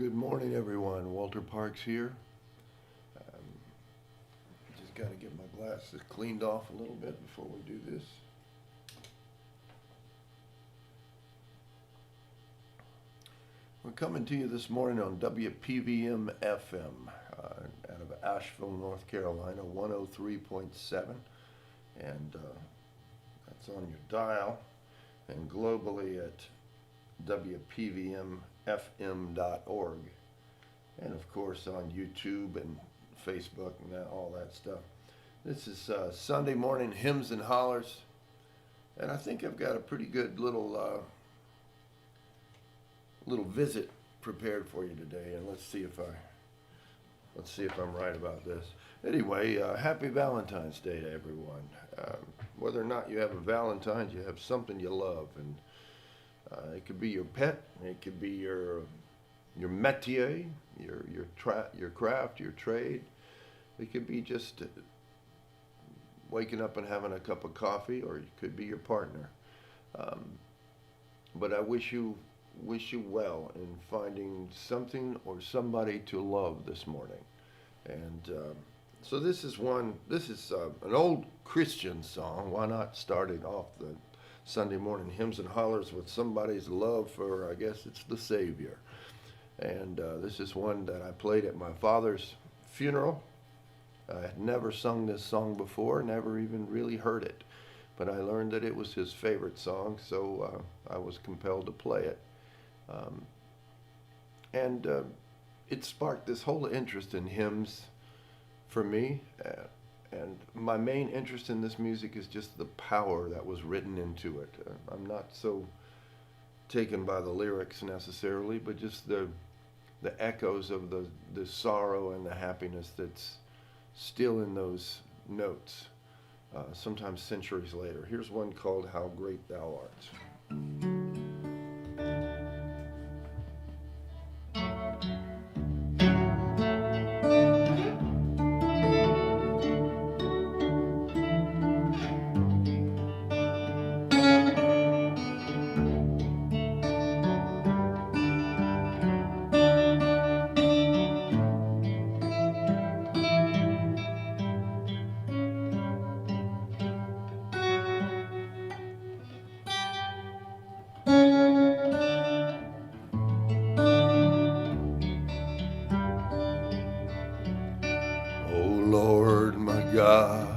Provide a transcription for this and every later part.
Good morning, everyone. Walter Parks here. Just got to get my glasses cleaned off a little bit before we do this. We're coming to you this morning on WPVM FM out of Asheville, North Carolina, 103.7. And that's on your dial. And globally at WPVMFM.org. And of course on YouTube and Facebook and all that stuff. This is Sunday morning hymns and hollers. And I think I've got a pretty good little visit prepared for you today. And let's see if I'm right about this. Anyway, happy Valentine's Day to everyone. Whether or not you have a Valentine's, you have something you love, and it could be your pet, it could be your métier, your craft, your trade. It could be just waking up and having a cup of coffee, or it could be your partner. But I wish you well in finding something or somebody to love this morning. And so this is an old Christian song. Why not start it off the Sunday morning hymns and hollers with somebody's love for, I guess it's the Savior. And this is one that I played at my father's funeral. I had never sung this song before, never even really heard it. But I learned that it was his favorite song, so I was compelled to play it. It sparked this whole interest in hymns for me. And my main interest in this music is just the power that was written into it. I'm not so taken by the lyrics necessarily, but just the echoes of the sorrow and the happiness that's still in those notes, sometimes centuries later. Here's one called How Great Thou Art. Lord, my God,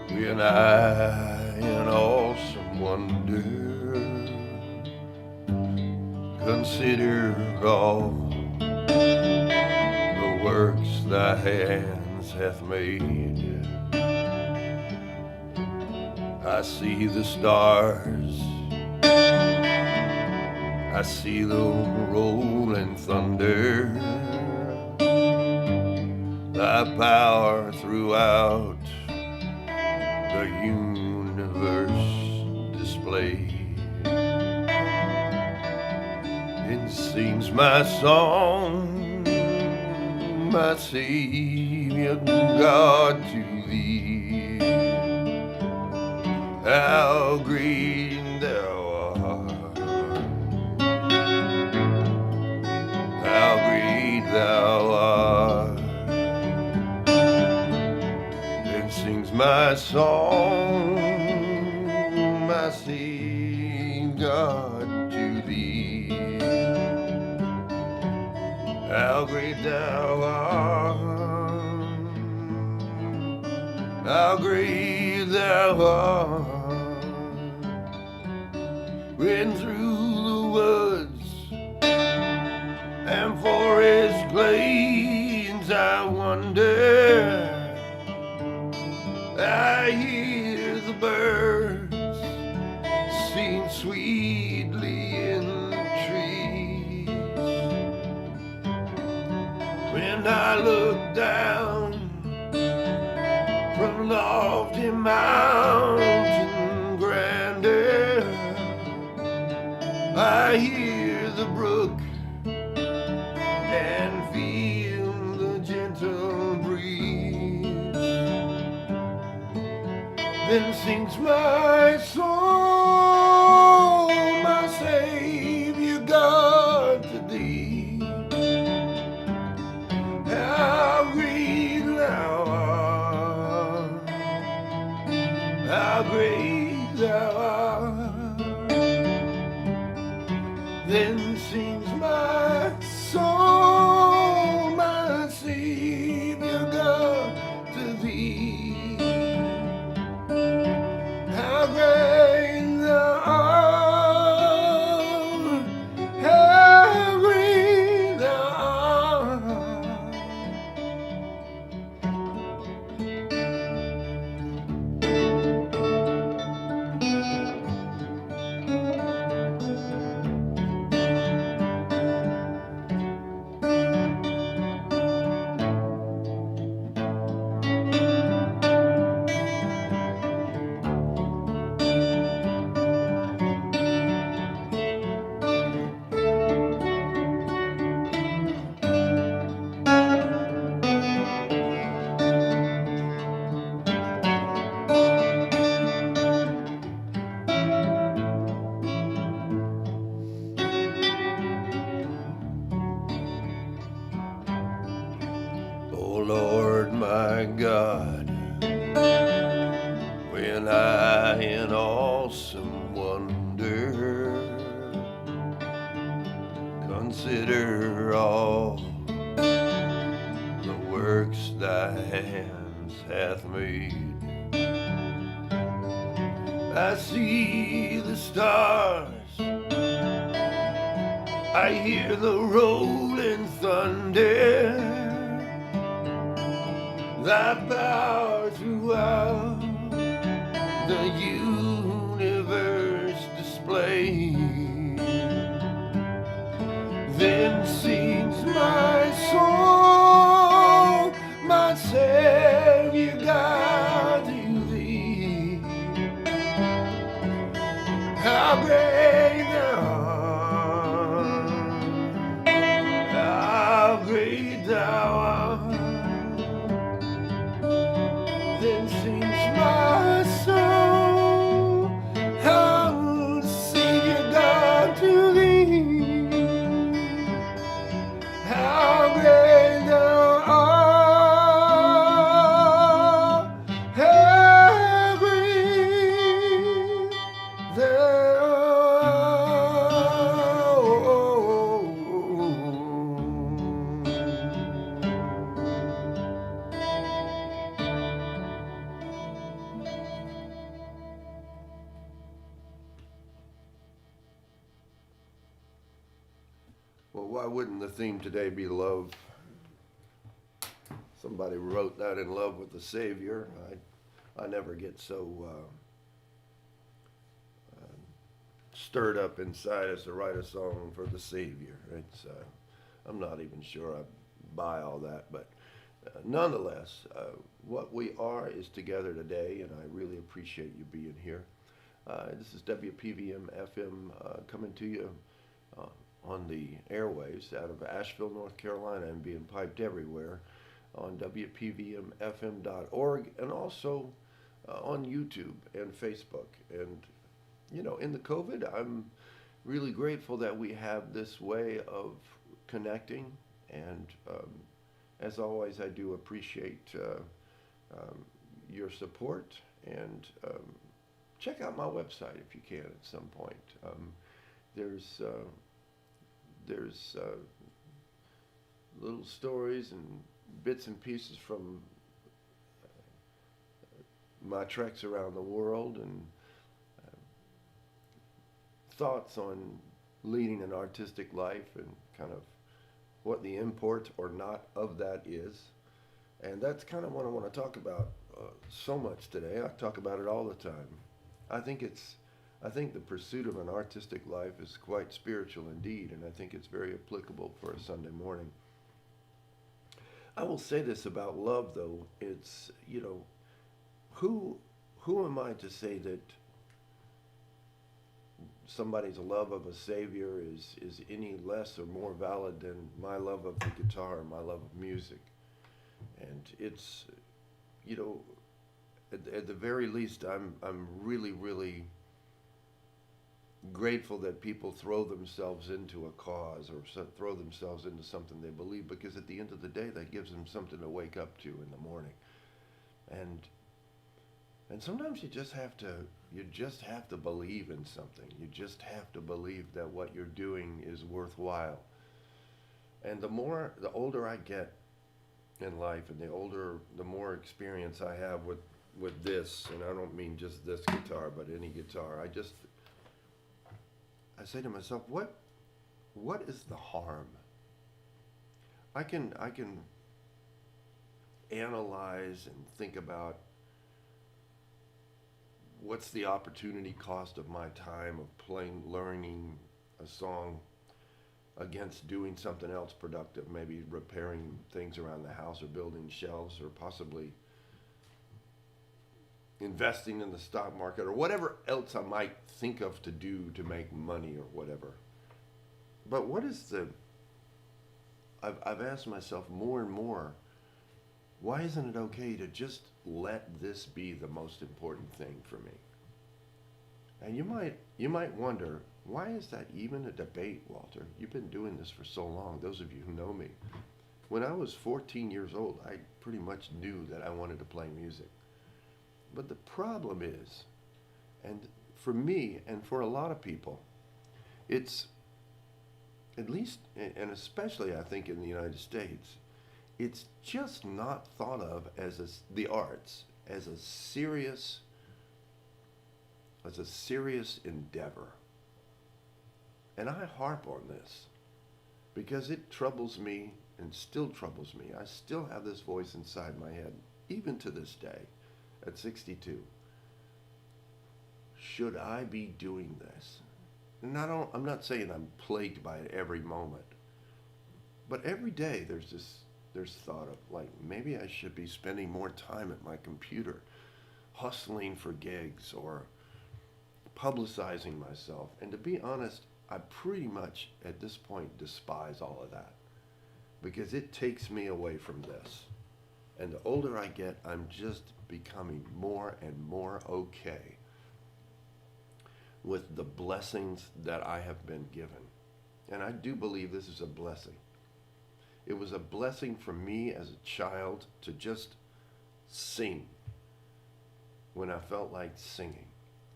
when I in awesome wonder consider all the works thy hands hath made, I see the stars, I see the rolling thunder, thy power throughout the universe displayed. It sings my song, my Savior God, to thee. How great thou art, how great thou art. Sings my song, my Savior God, to thee. How great thou art, how great thou art. When through the woods and forest glades I wander, I hear the birds sing sweetly in the trees. When I look down from lofty mountain grandeur, I hear the brook and feel the gentle breeze. Then sings my soul, my Savior God, to how great thou art. Then sings my soul, my Savior God, to thee. How great thou art, how great thou art. Oh Lord my God, when I in awesome wonder consider all the works thy hands hath made, I see the stars, I hear the rolling thunder, thy power throughout the universe display. Then sings my soul, my Savior God, to thee. How great thou art, how great thou art. Then sings my soul, how Savior God, to thee. How great thou art, how great thou Well, why wouldn't the theme today be love? Somebody wrote that in love with the Savior. I never get so stirred up inside as to write a song for the Savior. I'm not even sure I buy all that, but nonetheless, what we are is together today, and I really appreciate you being here. This is WPVM FM coming to you on the airwaves out of Asheville, North Carolina, and being piped everywhere on WPVMFM.org, and also on YouTube and Facebook. And, you know, in the COVID, I'm really grateful that we have this way of connecting. And as always, I do appreciate your support. And check out my website if you can at some point. There's little stories and bits and pieces from my treks around the world, and thoughts on leading an artistic life and kind of what the import or not of that is. And that's kind of what I want to talk about so much today. I talk about it all the time. I think the pursuit of an artistic life is quite spiritual indeed, and I think it's very applicable for a Sunday morning. I will say this about love, though. It's, you know, who am I to say that somebody's love of a Savior is any less or more valid than my love of the guitar or my love of music? And it's, you know, at the very least, I'm really, really grateful that people throw themselves into a cause or throw themselves into something they believe, because at the end of the day, that gives them something to wake up to in the morning. And And sometimes you just have to believe in something. You just have to believe that what you're doing is worthwhile. And the older I get in life, and the more experience I have with this, and I don't mean just this guitar, but any guitar, I say to myself, what is the harm? I can analyze and think about what's the opportunity cost of my time of playing, learning a song against doing something else productive, maybe repairing things around the house or building shelves or possibly investing in the stock market or whatever else I might think of to do to make money or whatever. But I've asked myself more and more, why isn't it okay to just let this be the most important thing for me? And you might wonder, why is that even a debate, Walter? You've been doing this for so long, those of you who know me. When I was 14 years old, I pretty much knew that I wanted to play music. But the problem is, and for me and for a lot of people, it's, at least, and especially I think in the United States, it's just not thought of the arts as a serious endeavor. And I harp on this because it troubles me and still troubles me. I still have this voice inside my head, even to this day, at 62. Should I be doing this? And I'm not saying I'm plagued by it every moment, but every day there's thought of, like, maybe I should be spending more time at my computer, hustling for gigs or publicizing myself. And to be honest, I pretty much at this point despise all of that because it takes me away from this. And the older I get, I'm just becoming more and more okay with the blessings that I have been given. And I do believe this is a blessing. It was a blessing for me as a child to just sing when I felt like singing,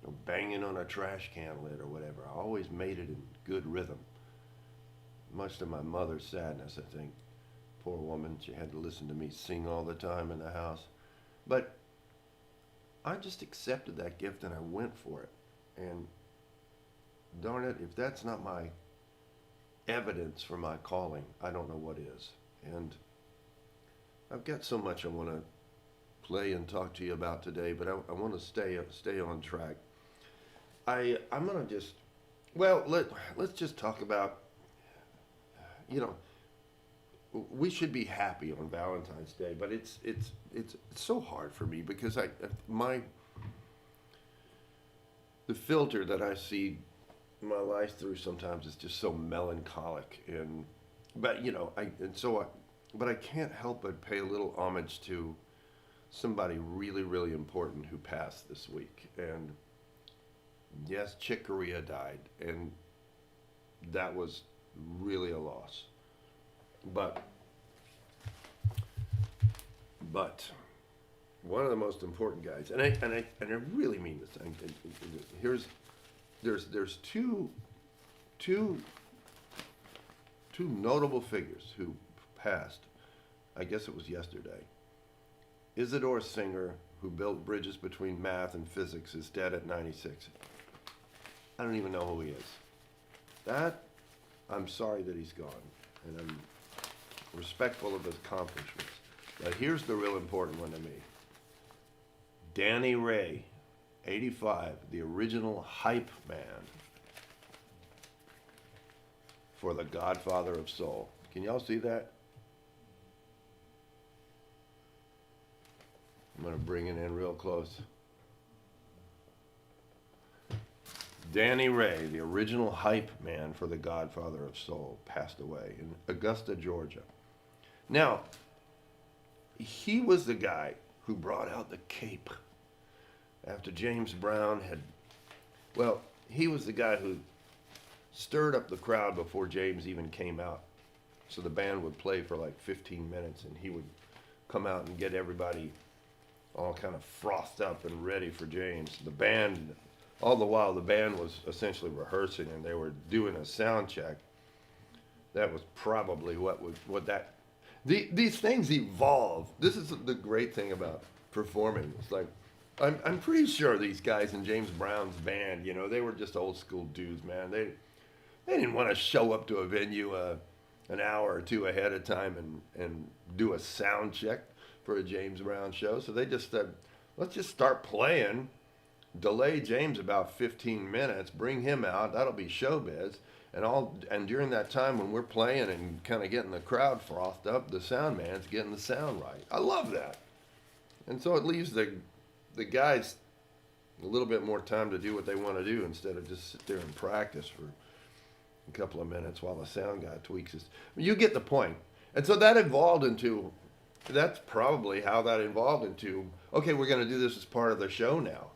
or banging on a trash can lid or whatever. I always made it in good rhythm, much to my mother's sadness, I think. Poor woman, she had to listen to me sing all the time in the house. But I just accepted that gift and I went for it. And darn it, if that's not my evidence for my calling, I don't know what is. And I've got so much I want to play and talk to you about today, but I want to stay on track. I'm gonna just, well, let's just talk about, you know, we should be happy on Valentine's Day, but it's so hard for me because the filter that I see my life through sometimes is just so melancholic, but I can't help but pay a little homage to somebody really, really important who passed this week. And yes, Chick Corea died, and that was really a loss. But one of the most important guys, and I really mean this. There's two notable figures who passed. I guess it was yesterday. Isidore Singer, who built bridges between math and physics, is dead at 96. I don't even know who he is. I'm sorry that he's gone, and I'm respectful of his accomplishments. But here's the real important one to me. Danny Ray, 85, the original hype man for the Godfather of Soul. Can y'all see that? I'm going to bring it in real close. Danny Ray, the original hype man for the Godfather of Soul, passed away in Augusta, Georgia. Now, he was the guy who brought out the cape after James Brown he was the guy who stirred up the crowd before James even came out. So the band would play for like 15 minutes and he would come out and get everybody all kind of frothed up and ready for James. The band, all the while, the band was essentially rehearsing and they were doing a sound check. That was probably what that. These things evolve. This is the great thing about performing. It's like I'm pretty sure these guys in James Brown's band, you know, they were just old school dudes, man. They didn't want to show up to a venue an hour or two ahead of time and do a sound check for a James Brown show. So they just said, let's just start playing, delay James about 15 minutes, bring him out. That'll be showbiz. And during that time when we're playing and kind of getting the crowd frothed up, the sound man's getting the sound right. I love that. And so it leaves the guys a little bit more time to do what they want to do instead of just sit there and practice for a couple of minutes while the sound guy tweaks his. You get the point. And so that evolved into, that's probably how that evolved into, okay, we're going to do this as part of the show now.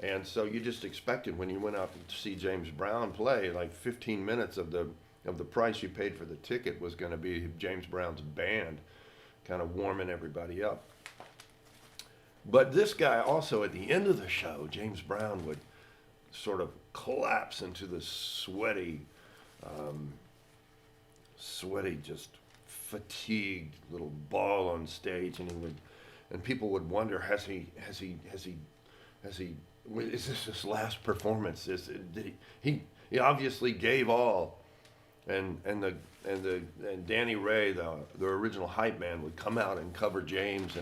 And so you just expected when you went out to see James Brown play, like 15 minutes of the price you paid for the ticket was going to be James Brown's band kind of warming everybody up. But this guy also, at the end of the show, James Brown would sort of collapse into this sweaty, just fatigued little ball on stage, and people would wonder, has he, is this his last performance? He obviously gave all, and Danny Ray, the original hype man, would come out and cover James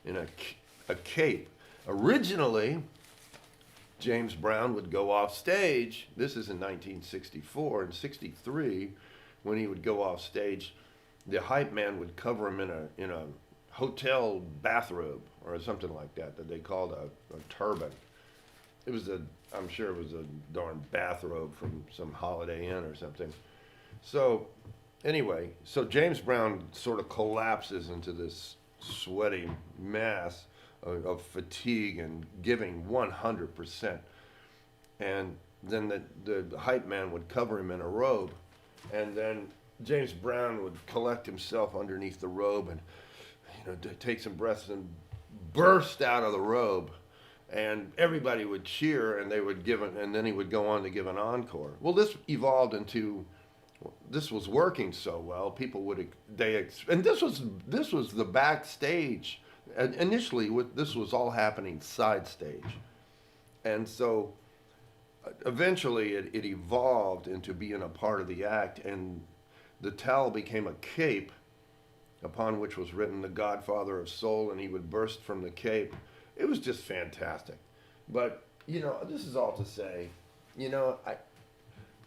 in a cape. Originally, James Brown would go off stage. This is in 1964 and 63, when he would go off stage. The hype man would cover him in a hotel bathrobe or something like that they called a turban. I'm sure it was a darn bathrobe from some Holiday Inn or something. So anyway, so James Brown sort of collapses into this sweaty mass of fatigue and giving 100%. And then the hype man would cover him in a robe, and then James Brown would collect himself underneath the robe and, take some breaths and burst out of the robe. And everybody would cheer, and and then he would go on to give an encore. Well, this evolved into, this was working so well, people would, and this was the backstage. And initially, this was all happening side stage. And so eventually it evolved into being a part of the act, and the towel became a cape upon which was written "The Godfather of Soul," and he would burst from the cape. It was just fantastic. But, this is all to say,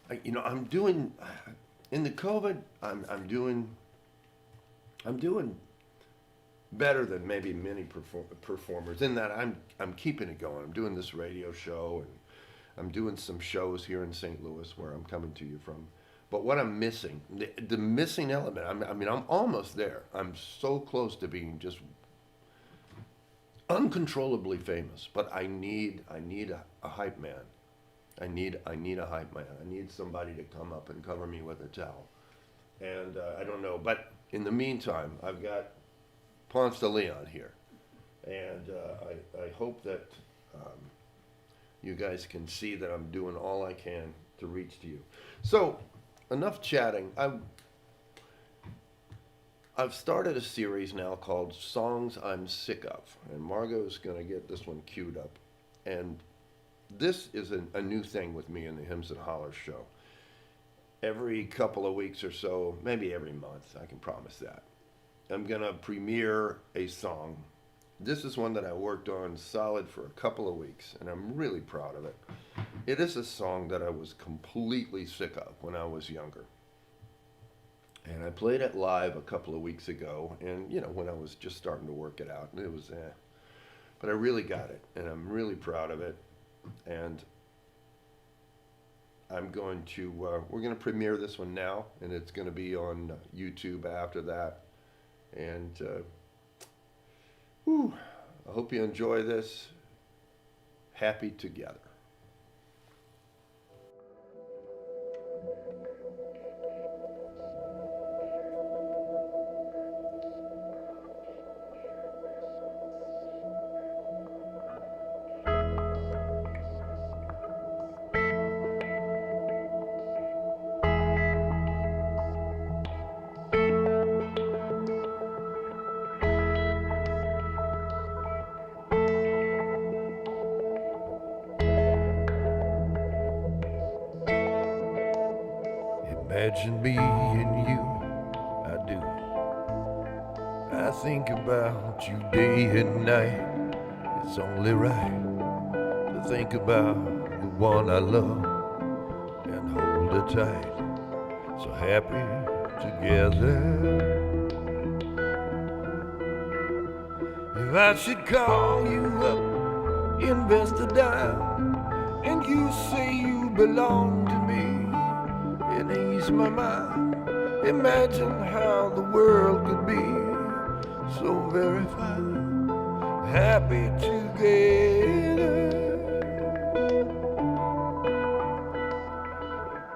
I'm doing, in the COVID, I'm doing better than maybe many performers in that I'm keeping it going. I'm doing this radio show, and I'm doing some shows here in St. Louis where I'm coming to you from. But what I'm missing, the missing element, I'm almost there. I'm so close to being just uncontrollably famous, but I need a hype man. I need a hype man. I need somebody to come up and cover me with a towel. And I don't know, but in the meantime, I've got Ponce de Leon here, and I hope that you guys can see that I'm doing all I can to reach to you. So, enough chatting. I've started a series now called Songs I'm Sick Of, and Margot's going to get this one queued up. And this is a new thing with me in the Hymns and Hollers show. Every couple of weeks or so, maybe every month, I can promise that, I'm going to premiere a song. This is one that I worked on solid for a couple of weeks, and I'm really proud of it. It is a song that I was completely sick of when I was younger. And I played it live a couple of weeks ago, and, when I was just starting to work it out, and it was, But I really got it, and I'm really proud of it. And we're going to premiere this one now, and it's going to be on YouTube after that. And I hope you enjoy this. Happy together. imagine me and you, I do. I think about you day and night. It's only right to think about the one I love and hold her tight. So happy together. If I should call you up, invest a dime, and you say you belong to me, it ease my mind. Imagine how the world could be so very fine, happy together.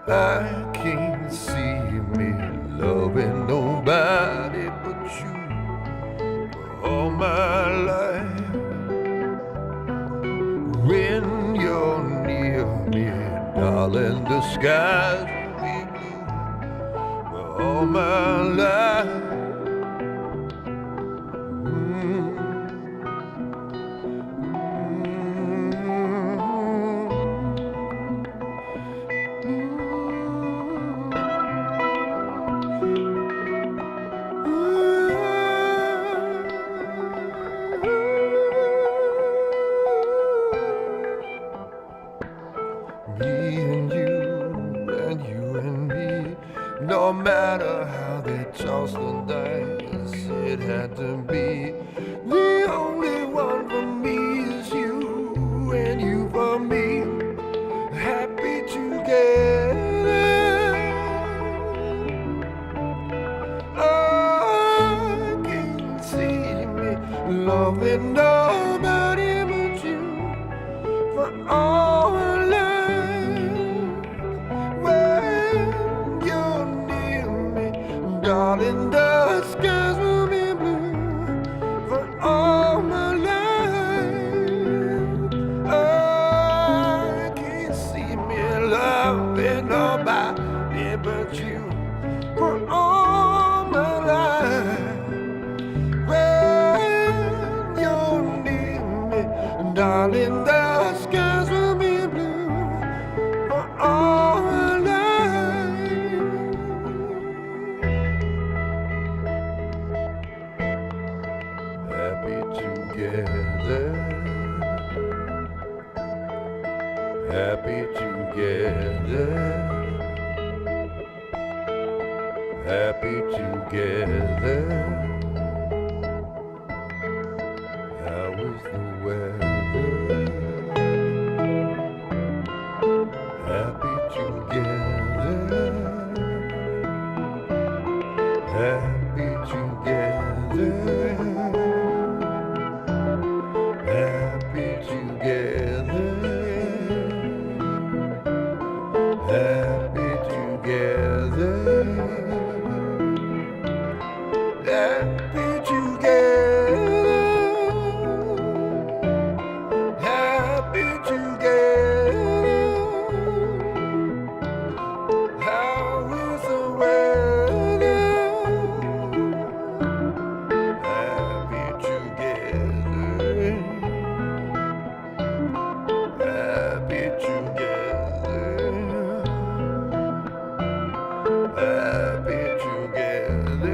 I can't see me loving nobody but you for all my life. When you're near me, darling, the skies will be blue for all my life. Me and you and me, no matter how they tossed the dice, it had to be. The only one for me is you, and you for me, happy together. I can't see me loving nobody but you for all my life. Darling, the skies will be blue for all my life. I can't see me loving nobody but you for all my life. When you're near me, darling, the skies will be blue for all my life. Happy together, happy together, happy together. How is the weather? Happy together, happy together. Happy together, happy together, happy together, happy together. How is the weather? Happy together. Happy together, happy together,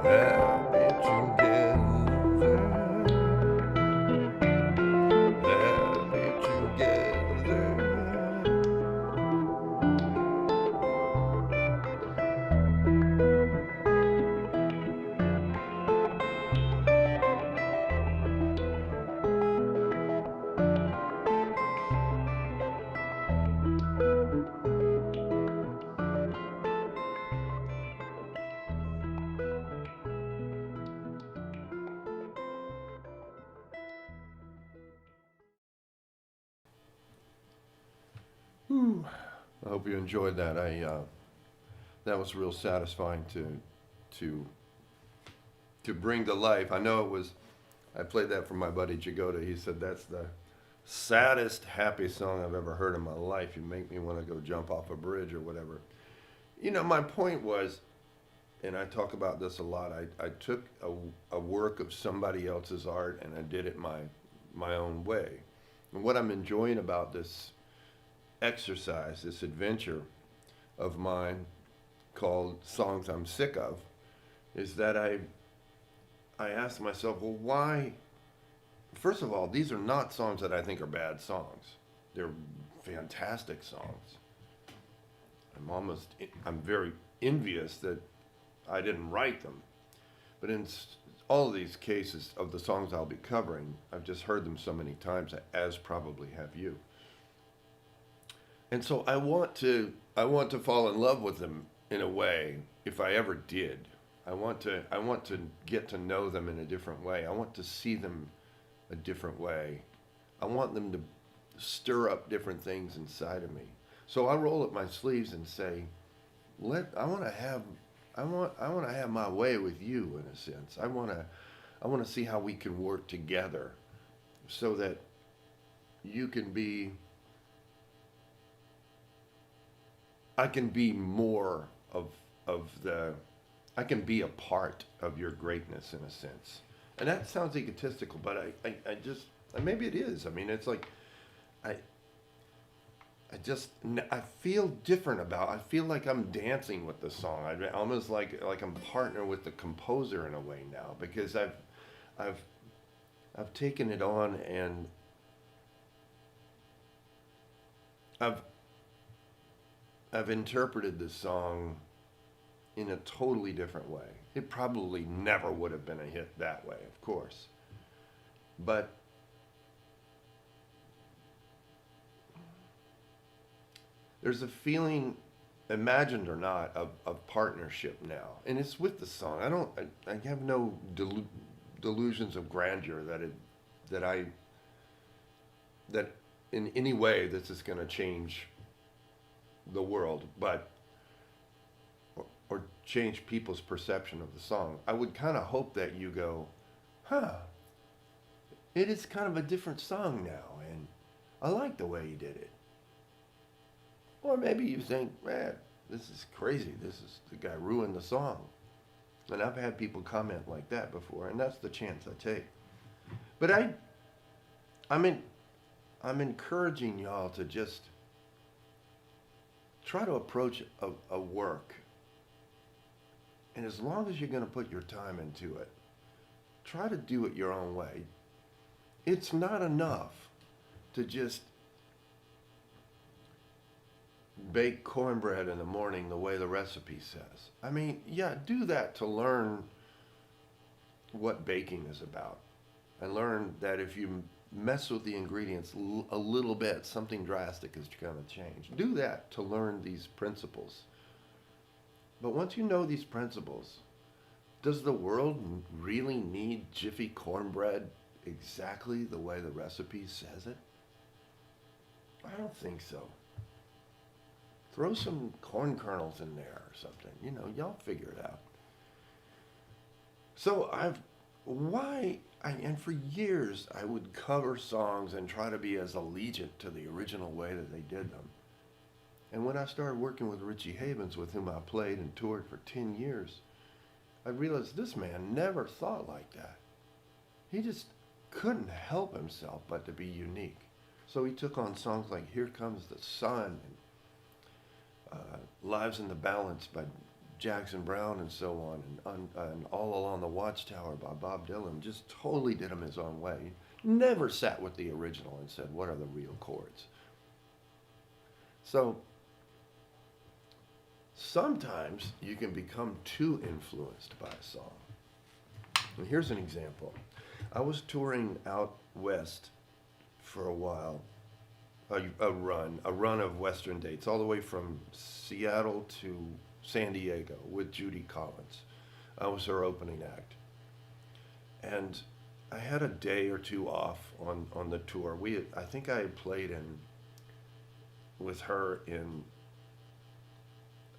happy together, happy together. Whew. I hope you enjoyed that. That was real satisfying to bring to life. I know it was. I played that for my buddy Jagoda. He said that's the saddest happy song I've ever heard in my life. You make me want to go jump off a bridge or whatever. You know, my point was, and I talk about this a lot. I took a work of somebody else's art and I did it my own way. And what I'm enjoying about this exercise, this adventure of mine called Songs I'm Sick Of, is that I asked myself, well, why? First of all, these are not songs that I think are bad songs. They're fantastic songs. I'm very envious that I didn't write them. But in all of these cases of the songs I'll be covering, I've just heard them so many times, as probably have you. And so I want to fall in love with them in a way, if I ever did. I want to get to know them in a different way. I want to see them a different way. I want them to stir up different things inside of me. So I roll up my sleeves and say, I want to have my way with you, in a sense. I want to see how we can work together so that you can be, I can be more of the, I can be a part of your greatness, in a sense. And that sounds egotistical, but I just, maybe it is. I mean, it's like, I feel different I feel like I'm dancing with the song. I almost like I'm partnering with the composer in a way now, because I've taken it on, and I've interpreted the song in a totally different way. It probably never would have been a hit that way, of course. But there's a feeling, imagined or not, of partnership now. And it's with the song. I have no delusions of grandeur that in any way this is going to change the world, or change people's perception of the song. I would kind of hope that you go, it is kind of a different song now, and I like the way you did it. Or maybe you think, man, this is crazy. The guy ruined the song. And I've had people comment like that before, and that's the chance I take. But I'm encouraging y'all to just try to approach a work. And as long as you're going to put your time into it, try to do it your own way. It's not enough to just bake cornbread in the morning the way the recipe says. I mean, yeah, do that to learn what baking is about, and learn that if you mess with the ingredients a little bit, something drastic is going to change. Do that to learn these principles. But once you know these principles, does the world really need Jiffy cornbread exactly the way the recipe says it? I don't think so. Throw some corn kernels in there or something. Y'all figure it out. So and for years I would cover songs and try to be as allegiant to the original way that they did them. And when I started working with Richie Havens, with whom I played and toured for 10 years, I realized this man never thought like that. He just couldn't help himself but to be unique. So he took on songs like Here Comes the Sun, and Lives in the Balance by Jackson Browne, and so on, and All Along the Watchtower by Bob Dylan. Just totally did them his own way. Never sat with the original and said, what are the real chords? So sometimes you can become too influenced by a song. And here's an example. I was touring out west for a while, a run of Western dates, all the way from Seattle to San Diego with Judy Collins. I was her opening act. And I had a day or two off on the tour. I think I had played with her in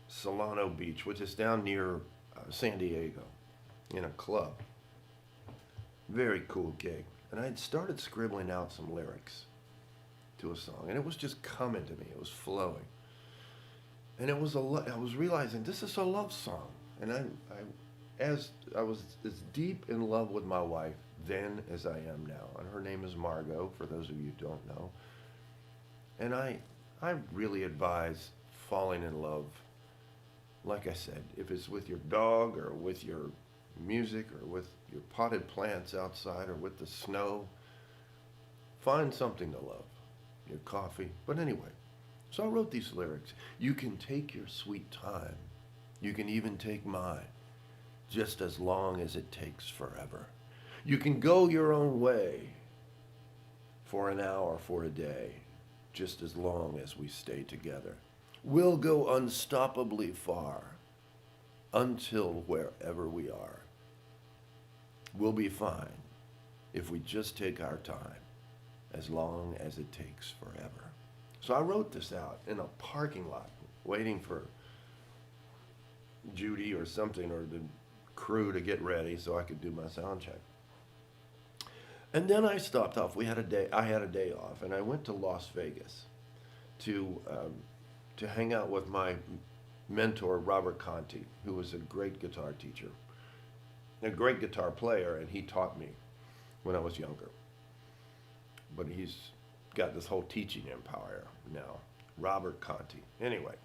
Solano Beach, which is down near San Diego, in a club. Very cool gig. And I had started scribbling out some lyrics to a song, and it was just coming to me. It was flowing. And I was realizing this is a love song. And I was as deep in love with my wife then as I am now. And her name is Margot, for those of you who don't know. And I I really advise falling in love. Like I said, if it's with your dog or with your music or with your potted plants outside or with the snow, find something to love. Your coffee. But anyway, so I wrote these lyrics. You can take your sweet time. You can even take mine, just as long as it takes forever. You can go your own way for an hour, for a day, just as long as we stay together. We'll go unstoppably far until wherever we are. We'll be fine if we just take our time, as long as it takes forever. So I wrote this out in a parking lot, waiting for Judy or something or the crew to get ready so I could do my sound check. And then I stopped off. I had a day off, and I went to Las Vegas to hang out with my mentor, Robert Conti, who was a great guitar teacher, a great guitar player, and he taught me when I was younger. But he's got this whole teaching empire now, Robert Conti. Anyway,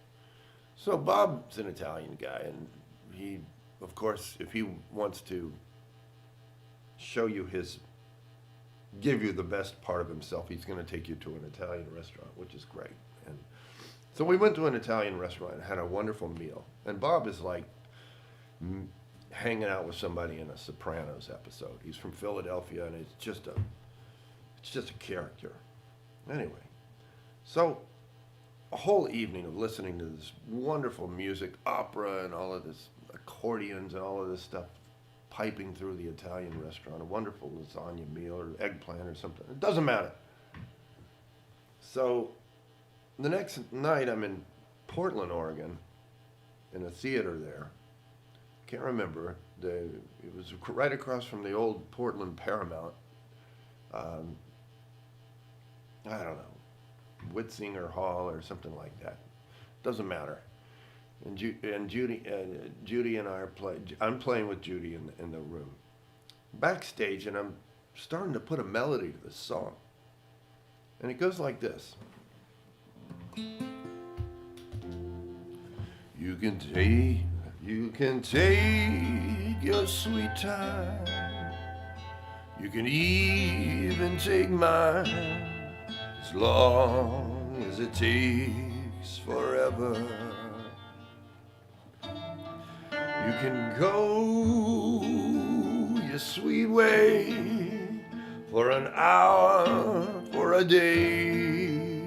so Bob's an Italian guy, and he, of course, if he wants to give you the best part of himself, he's going to take you to an Italian restaurant, which is great. And so we went to an Italian restaurant and had a wonderful meal. And Bob is like hanging out with somebody in a Sopranos episode. He's from Philadelphia, and it's just a character. Anyway, so a whole evening of listening to this wonderful music, opera, and all of this accordions and all of this stuff piping through the Italian restaurant, a wonderful lasagna meal or eggplant or something. It doesn't matter. So the next night I'm in Portland, Oregon, in a theater there. Can't remember. It was right across from the old Portland Paramount. I don't know, Whitsinger Hall or something like that. Doesn't matter. And Judy and I are playing. I'm playing with Judy in the room, backstage, and I'm starting to put a melody to this song, and it goes like this. You can take your sweet time. You can even take mine, as long as it takes forever. You can go your sweet way for an hour, for a day,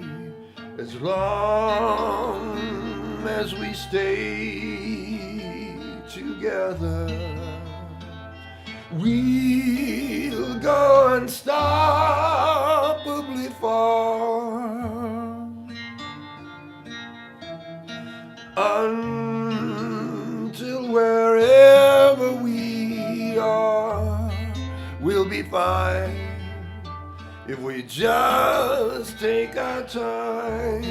as long as we stay together. We'll go unstoppably far until wherever we are, we'll be fine if we just take our time,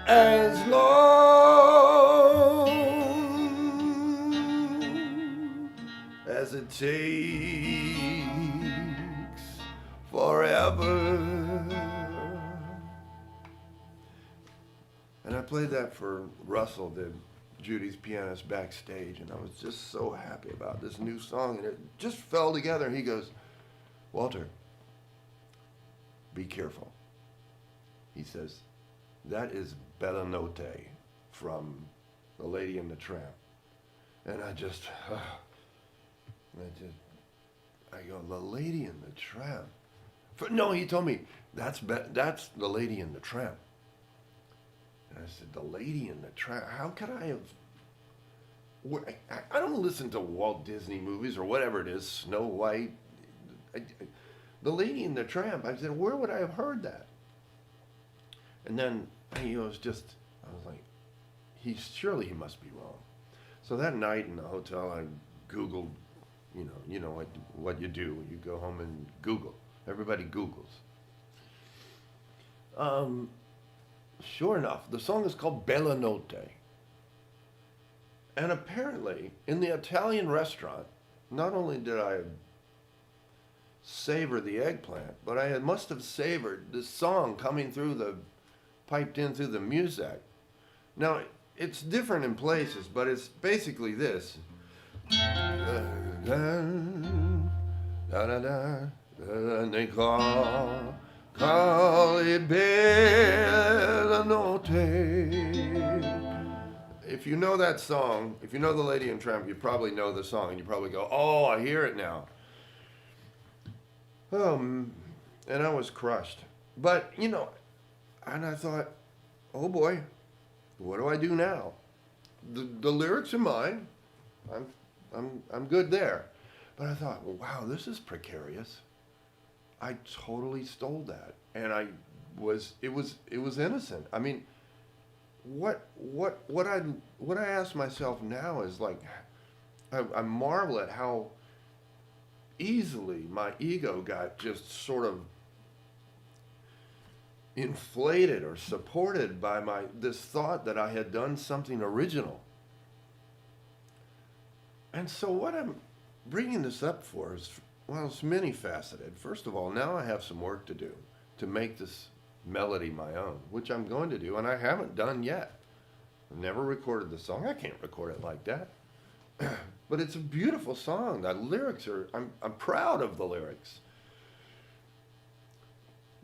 as long as it takes forever. And I played that for Russell, Judy's pianist, backstage, and I was just so happy about this new song, and it just fell together. He goes, Walter, be careful. He says, that is Bella Notte from The Lady and the Tramp. And I go, The Lady and the Tramp? No, he told me, that's The Lady and the Tramp. And I said, The Lady and the Tramp? How could I have... I don't listen to Walt Disney movies or whatever it is, Snow White. The Lady and the Tramp. I said, where would I have heard that? And then I was like, surely he must be wrong. So that night in the hotel, I Googled, you know what you do. You go home and Google. Everybody Googles. Sure enough, the song is called Bella Notte. And apparently, in the Italian restaurant, not only did I savor the eggplant, but I must have savored the song coming through piped in through the music. Now, it's different in places, but it's basically this. And they call it Bella Notte. If you know that song, if you know the Lady in Tramp, you probably know the song, and you probably go, "Oh, I hear it now." And I was crushed. But and I thought, "Oh boy, what do I do now?" The lyrics are mine. I'm good there. But I thought, well, wow, this is precarious. I totally stole that, and it was innocent. I mean, what I ask myself now is like, I marvel at how easily my ego got just sort of inflated or supported by this thought that I had done something original. And so what I'm bringing this up for is, well, it's many faceted. First of all, now I have some work to do to make this melody my own, which I'm going to do, and I haven't done yet. I've never recorded the song. I can't record it like that. But it's a beautiful song. The lyrics are, I'm proud of the lyrics.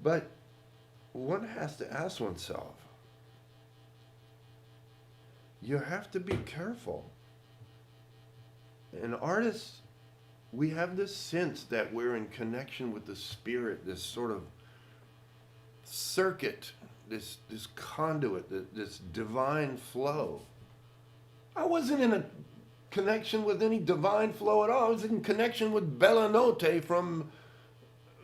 But one has to ask oneself, you have to be careful. And artists, we have this sense that we're in connection with the spirit, this sort of circuit, this conduit, this divine flow. I wasn't in a connection with any divine flow at all. I was in connection with Bella Notte from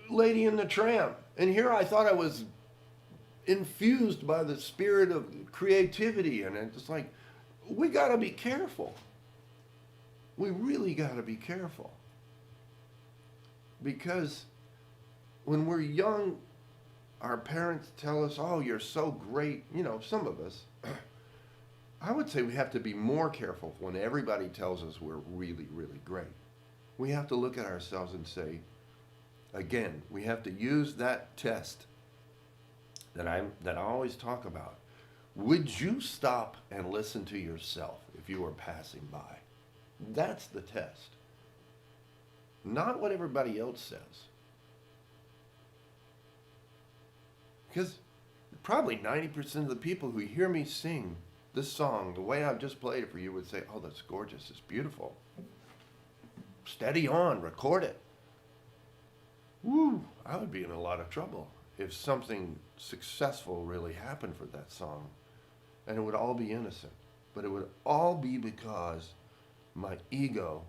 Lady and the Tramp. And here I thought I was infused by the spirit of creativity. And it's like, we got to be careful. We really got to be careful. Because when we're young, our parents tell us, "Oh, you're so great." Some of us. I would say we have to be more careful when everybody tells us we're really, really great. We have to look at ourselves and say, again, we have to use that test that I always talk about. Would you stop and listen to yourself if you were passing by? That's the test. Not what everybody else says. Because probably 90% of the people who hear me sing this song, the way I've just played it for you, would say, "Oh, that's gorgeous, it's beautiful. Steady on, record it." Woo, I would be in a lot of trouble if something successful really happened for that song. And it would all be innocent. But it would all be because my ego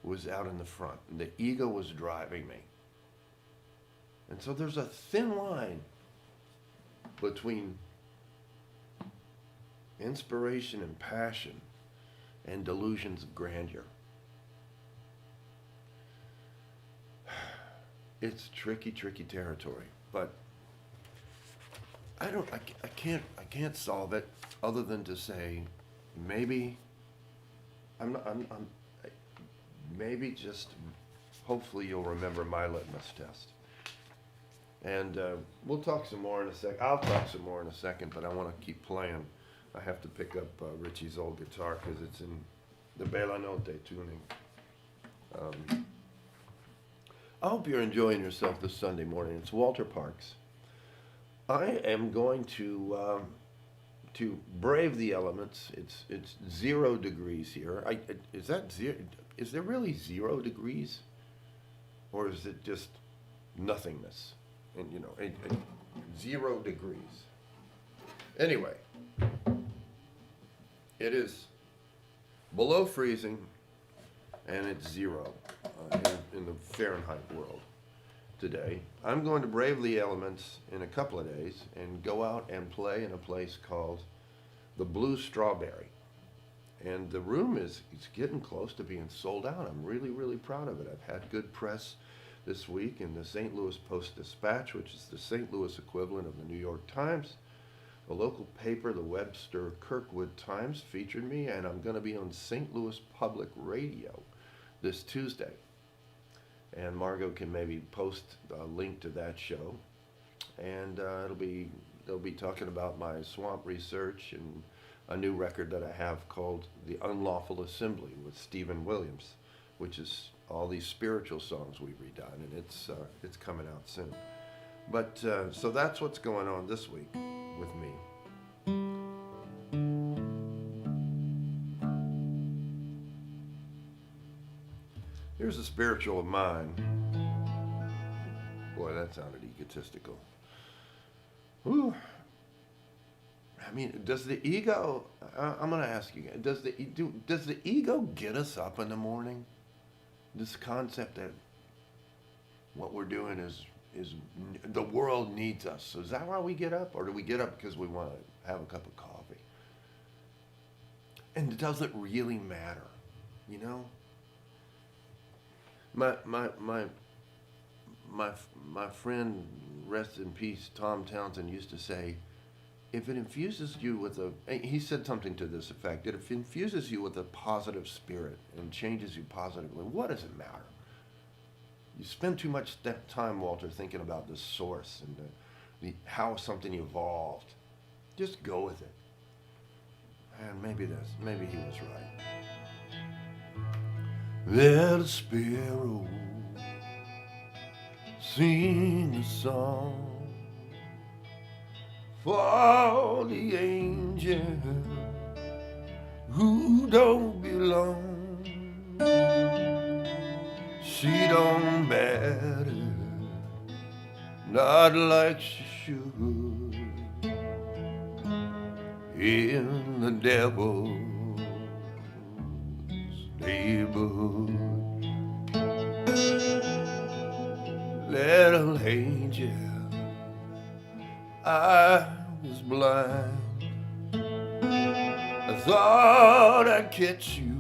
was out in the front. And the ego was driving me. And so there's a thin line between inspiration and passion and delusions of grandeur. It's tricky territory, but I can't solve it other than to say, maybe maybe just hopefully you'll remember my litmus test. And we'll talk some more in a sec. I'll talk some more in a second, but I want to keep playing. I have to pick up Richie's old guitar because it's in the Bella Notte tuning. I hope you're enjoying yourself this Sunday morning. It's Walter Parks. I am going to brave the elements. It's 0 degrees here. Is that zero? Is there really 0 degrees, or is it just nothingness? And 0 degrees. Anyway, it is below freezing, and it's 0 in the Fahrenheit world today. I'm going to brave the elements in a couple of days and go out and play in a place called the Blue Strawberry. And the room is getting close to being sold out. I'm really, really proud of it. I've had good press this week in the St. Louis Post-Dispatch, which is the St. Louis equivalent of the New York Times. The local paper, the Webster Kirkwood Times, featured me, and I'm going to be on St. Louis Public Radio this Tuesday. and Margot can maybe post a link to that show, and they'll be talking about my swamp research and a new record that I have called The Unlawful Assembly with Stephen Williams, which is all these spiritual songs we've redone, and it's coming out soon. But so that's what's going on this week with me. Here's a spiritual of mine. Boy, that sounded egotistical. Ooh. I mean, does the ego? I'm going to ask you. Does the ego get us up in the morning? This concept that what we're doing is the world needs us. So is that why we get up, or do we get up because we want to have a cup of coffee? And does it really matter? You know, my friend, rest in peace, Tom Townsend, used to say, if it infuses you with he said something to this effect, that if it infuses you with a positive spirit and changes you positively, what does it matter? You spend too much time, Walter, thinking about the source and how something evolved. Just go with it. And maybe he was right. Let a sparrow sing a song for the angel who don't belong. She don't matter, not like she should, in the devil's neighborhood. Little angel, I was blind. I thought I'd catch you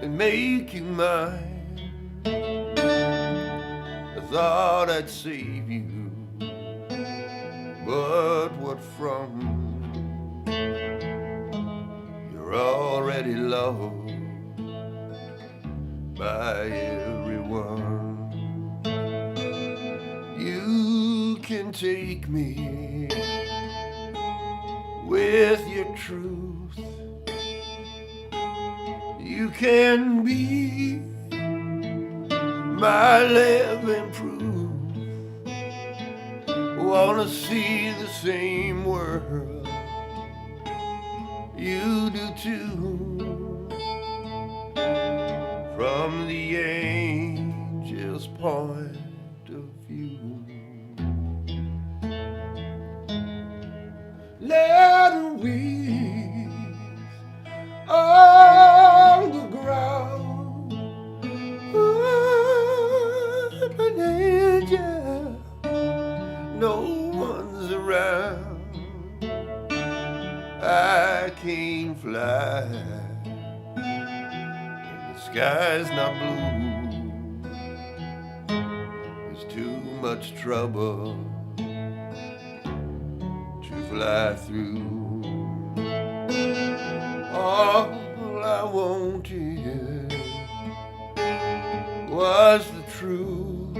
and make you mine. I thought I'd save you, but what from? You're already loved by everyone. You can take me with your truth. You can be my living proof. Wanna see the same world you do too, from the angel's point of view. Let the weeds on the ground, an angel, no one's around. I can't fly, and the sky's not blue. There's too much trouble to fly through. All I wanted was the truth,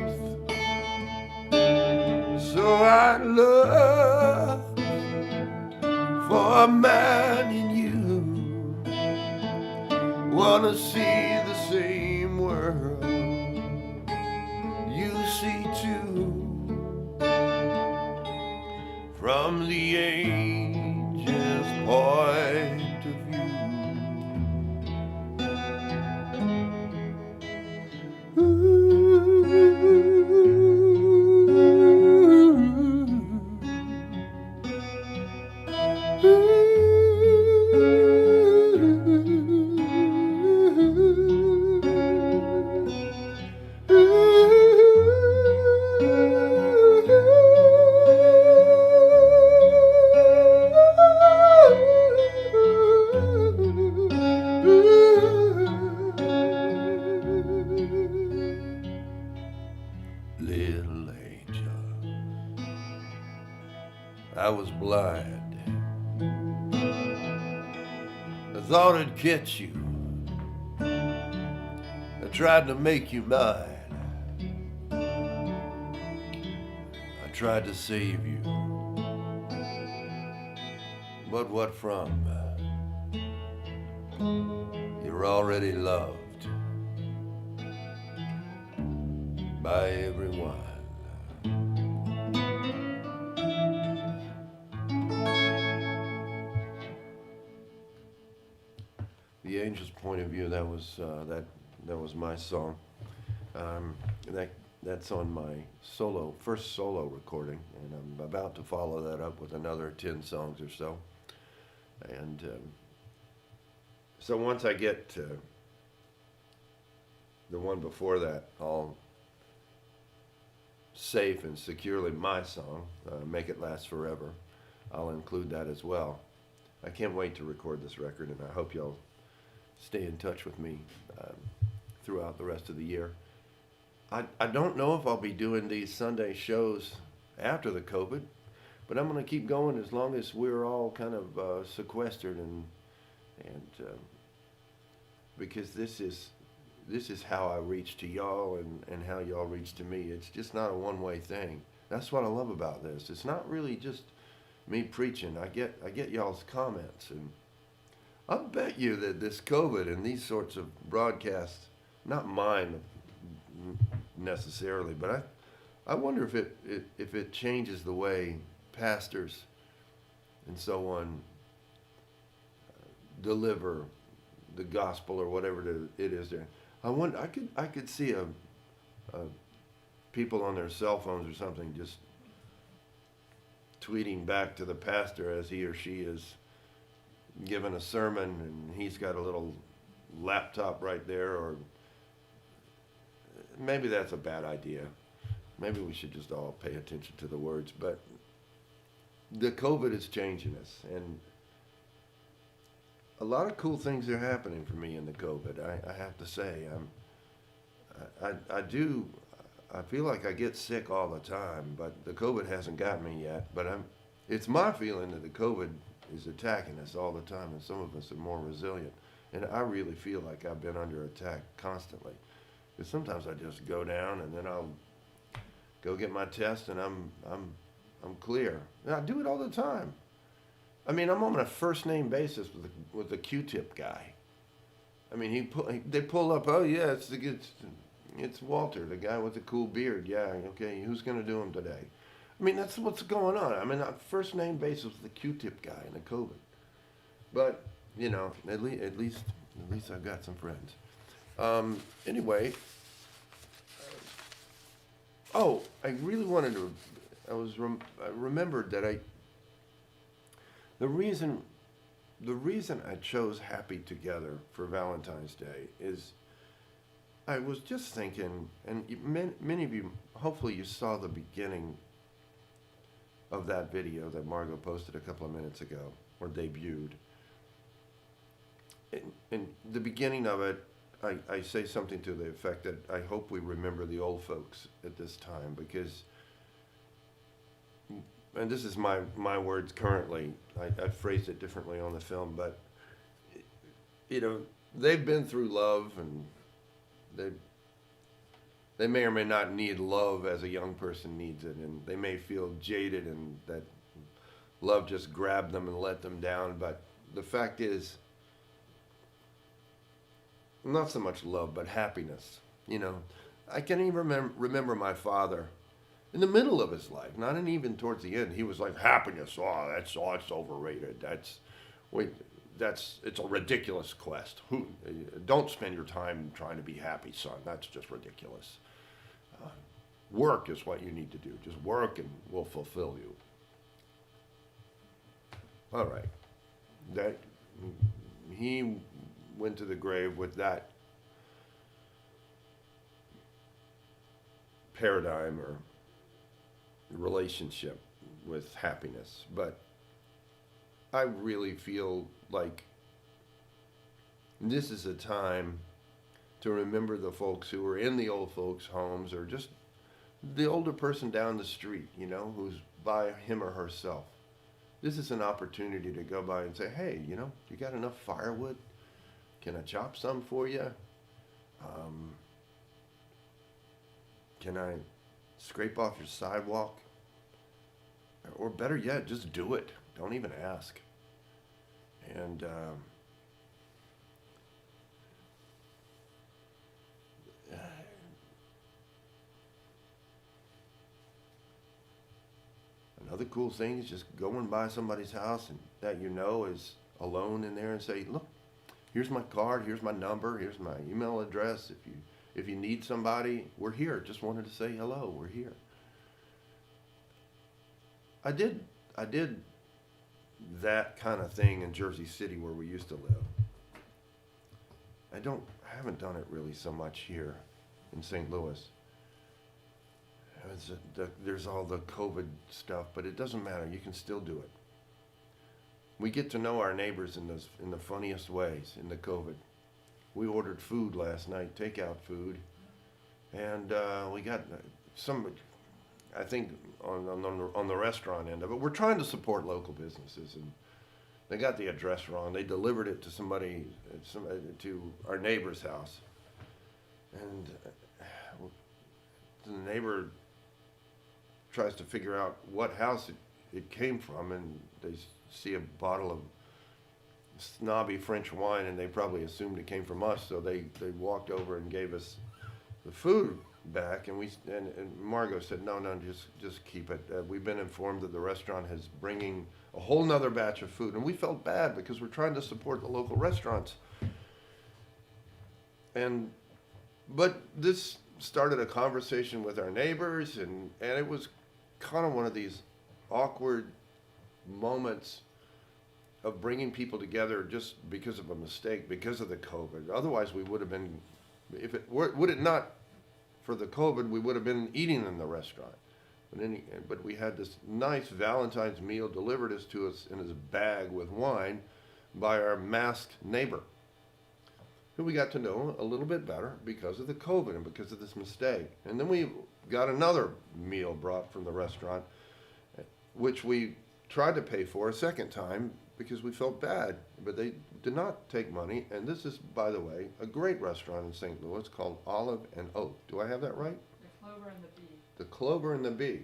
so I looked for a man in you. Wanna see the same world you see too, from the angel's point of view. Little angel, I was blind. I thought I'd catch you. I tried to make you mine. I tried to save you. But what from? You're already loved by everyone. The Angel's Point of View. That was my song. Um, that's on my first solo recording, and I'm about to follow that up with another 10 songs or so. And so once I get to the one before that, all safe and securely my song, Make It Last Forever, I'll include that as well. I can't wait to record this record, and I hope y'all stay in touch with me throughout the rest of the year. I don't know if I'll be doing these Sunday shows after the COVID, but I'm going to keep going as long as we're all kind of sequestered and because this is how I reach to y'all and how y'all reach to me. It's just not a one-way thing. That's what I love about this. It's not really just me preaching. I get y'all's comments, and I bet you that this COVID and these sorts of broadcasts, not mine necessarily, but I wonder if it changes the way pastors and so on deliver the gospel or whatever it is there. I could see a people on their cell phones or something just tweeting back to the pastor as he or she is giving a sermon, and he's got a little laptop right there, or maybe that's a bad idea. Maybe we should just all pay attention to the words. But the COVID is changing us, and a lot of cool things are happening for me in the COVID. I have to say, I feel like I get sick all the time, but the COVID hasn't got me yet. But it's my feeling that the COVID is attacking us all the time, and some of us are more resilient. And I really feel like I've been under attack constantly. Because sometimes I just go down, and then I'll go get my test, and I'm clear. And I do it all the time. I mean, I'm on a first name basis with the Q-tip guy. I mean, they pull up. Oh yeah, it's Walter, the guy with the cool beard. Yeah, okay. Who's gonna do him today? I mean, that's what's going on. I'm on a first name basis with the Q-tip guy in the COVID. But you know, at least I've got some friends. Anyway. Oh, I really wanted to. I remembered that The reason I chose Happy Together for Valentine's Day is I was just thinking, and many of you, hopefully you saw the beginning of that video that Margot posted a couple of minutes ago, or debuted. In the beginning of it, I say something to the effect that I hope we remember the old folks at this time, because, and this is my words currently, I phrased it differently on the film, but, you know, they've been through love, and they may or may not need love as a young person needs it, and they may feel jaded and that love just grabbed them and let them down, but the fact is, not so much love, but happiness. You know, I can even remember my father in the middle of his life, not even towards the end. He was like, happiness, it's overrated. It's a ridiculous quest. Don't spend your time trying to be happy, son. That's just ridiculous. Work is what you need to do. Just work and we'll fulfill you. All right. He went to the grave with that paradigm or relationship with happiness. But I really feel like this is a time to remember the folks who are in the old folks' homes, or just the older person down the street, you know, who's by him or herself. This is an opportunity to go by and say, hey, you know, you got enough firewood? Can I chop some for you? Can I scrape off your sidewalk? Or better yet, just do it. Don't even ask. And another cool thing is just going by somebody's house and that you know is alone in there and say, look, here's my card, here's my number, here's my email address. If you need somebody, we're here. Just wanted to say hello, we're here. I did that kind of thing in Jersey City where we used to live. I haven't done it really so much here in St. Louis. There's all the COVID stuff, but it doesn't matter. You can still do it. We get to know our neighbors in the funniest ways in the COVID. We ordered food last night, takeout food, and we got some, I think, on the restaurant end of it. We're trying to support local businesses, and they got the address wrong. They delivered it to somebody to our neighbor's house, and the neighbor tries to figure out what house it came from, and they see a bottle of snobby French wine, and they probably assumed it came from us, so they walked over and gave us the food back, and Margot said, no, just keep it. We've been informed that the restaurant is bringing a whole nother batch of food, and we felt bad because we're trying to support the local restaurants. But this started a conversation with our neighbors, and it was kind of one of these awkward moments of bringing people together just because of a mistake, because of the COVID. Otherwise, we would have been, would it not for the COVID, we would have been eating in the restaurant. But we had this nice Valentine's meal delivered to us in his bag with wine by our masked neighbor, who we got to know a little bit better because of the COVID and because of this mistake. And then we got another meal brought from the restaurant, which we tried to pay for a second time because we felt bad, but they did not take money. And this is, by the way, a great restaurant in St. Louis called Olive and Oak. Do I have that right? The Clover and the Bee. The Clover and the Bee.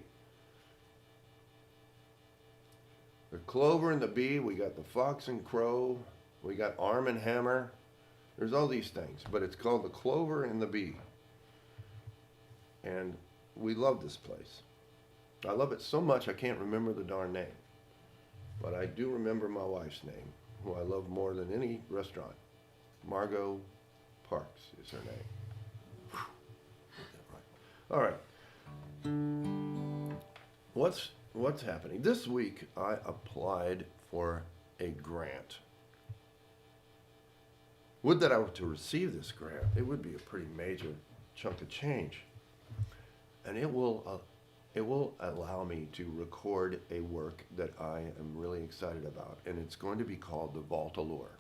The Clover and the Bee, we got the Fox and Crow, we got Arm and Hammer. There's all these things, but it's called the Clover and the Bee. And we love this place. I love it so much I can't remember the darn name. But I do remember my wife's name, who I love more than any restaurant. Margot Parks is her name. All right. What's happening? This week I applied for a grant. Would that I were to receive this grant, it would be a pretty major chunk of change. And it will allow me to record a work that I am really excited about, and it's going to be called The Vault Allure.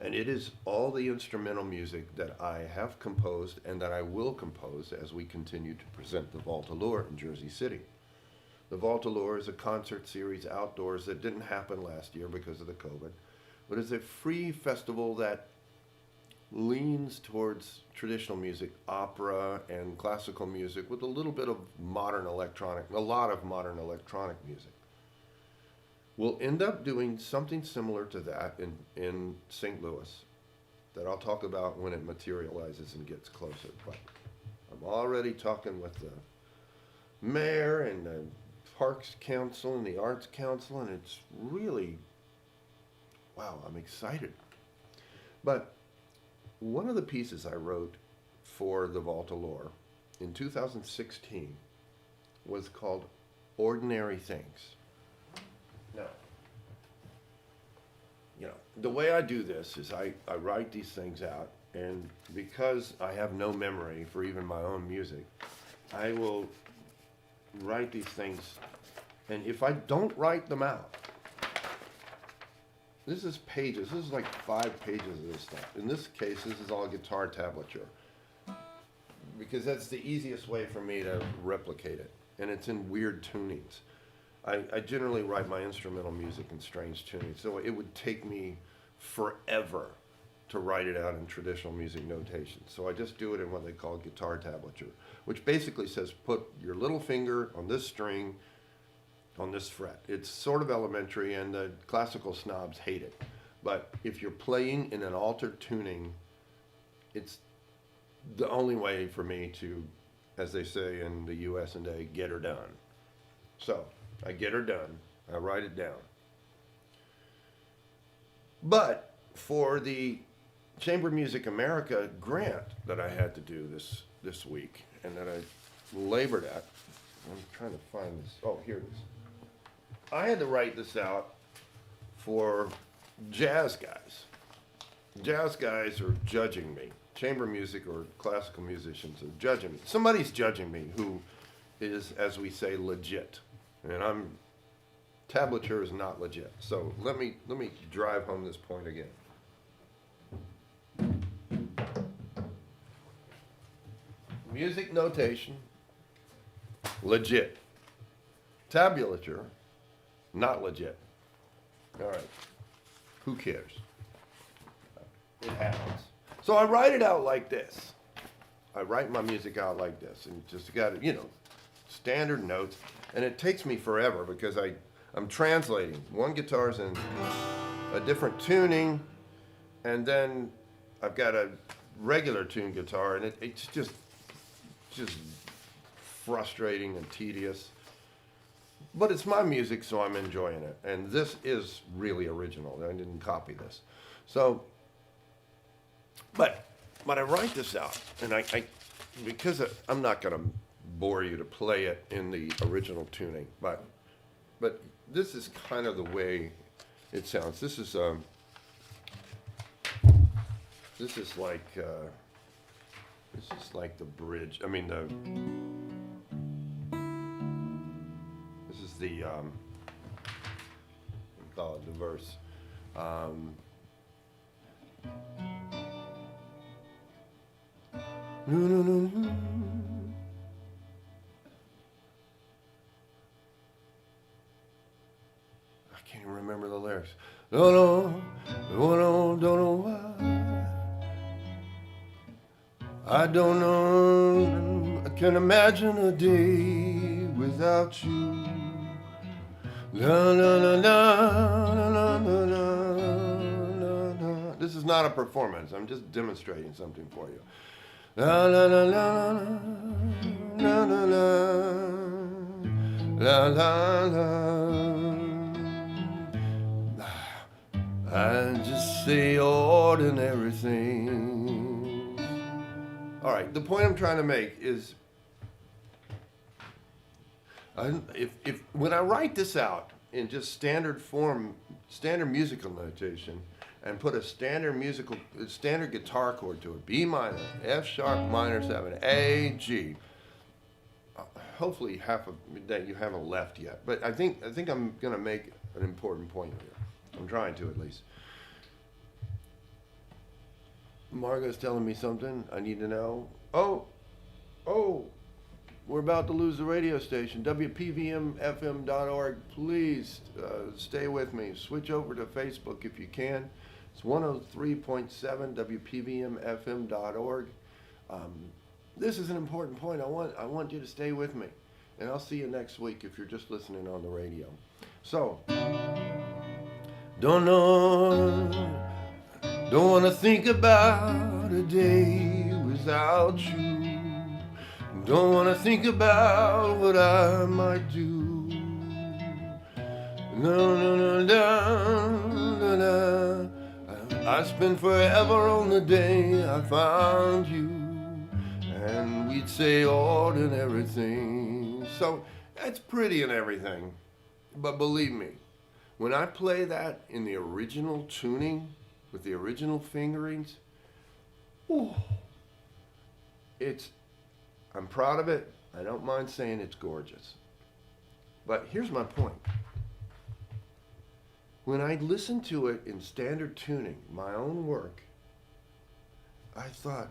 And it is all the instrumental music that I have composed and that I will compose as we continue to present The Vault Allure in Jersey City. The Vault Allure is a concert series outdoors that didn't happen last year because of the COVID, but it's a free festival that leans towards traditional music, opera and classical music with a little bit of modern electronic, a lot of modern electronic music. We'll end up doing something similar to that in St. Louis that I'll talk about when it materializes and gets closer. But I'm already talking with the mayor and the Parks Council and the Arts Council, and it's really, wow, I'm excited. But one of the pieces I wrote for the Vault Allure in 2016 was called Ordinary Things. Now, the way I do this is I write these things out, and because I have no memory for even my own music, I will write these things, and if I don't write them out, this is pages. This is like 5 pages of this stuff. In this case, this is all guitar tablature, because that's the easiest way for me to replicate it, and it's in weird tunings. I generally write my instrumental music in strange tunings, so it would take me forever to write it out in traditional music notation. So I just do it in what they call guitar tablature, which basically says put your little finger on this string on this fret. It's sort of elementary, and the classical snobs hate it. But if you're playing in an altered tuning, it's the only way for me to, as they say in the US and A, get her done. So I get her done. I write it down. But for the Chamber Music America grant that I had to do this week, and that I labored at, I'm trying to find this. Oh, here it is. I had to write this out for jazz guys. Jazz guys are judging me. Chamber music or classical musicians are judging me. Somebody's judging me who is, as we say, legit. And tablature is not legit. So let me drive home this point again. Music notation, legit. Tabulature, not legit. All right. Who cares? It happens. So I write it out like this. I write my music out like this, and just got, standard notes. And it takes me forever because I'm translating. One guitar's in a different tuning, and then I've got a regular tuned guitar, and it's just frustrating and tedious. But it's my music, so I'm enjoying it. And this is really original. I didn't copy this. So, but I write this out, and because I'm not going to bore you to play it in the original tuning, but this is kind of the way it sounds. This is like the bridge. I mean this is the we call it the verse. I can't even remember the lyrics. Don't know why. I don't know. I can't imagine a day without you. La la la la la la la la. This is not a performance. I'm just demonstrating something for you. La la la la la la la la la. I just say ordinary things. All right, the point I'm trying to make is, if when I write this out in just standard form, standard musical notation, and put a standard guitar chord to it, B minor, F sharp minor 7, A, G. Hopefully half of that you haven't left yet, but I think I'm gonna make an important point here. I'm trying to, at least. Margot's telling me something I need to know. Oh, we're about to lose the radio station. WPVMFM.org. Please stay with me. Switch over to Facebook if you can. It's 103.7 WPVMFM.org. This is an important point. I want you to stay with me. And I'll see you next week if you're just listening on the radio. So, don't want to think about a day without you. Don't want to think about what I might do. No. I spent forever on the day I found you, and we'd say ordinary things. So that's pretty and everything, but believe me, when I play that in the original tuning with the original fingerings, I'm proud of it. I don't mind saying it's gorgeous. But here's my point. When I listened to it in standard tuning, my own work, I thought,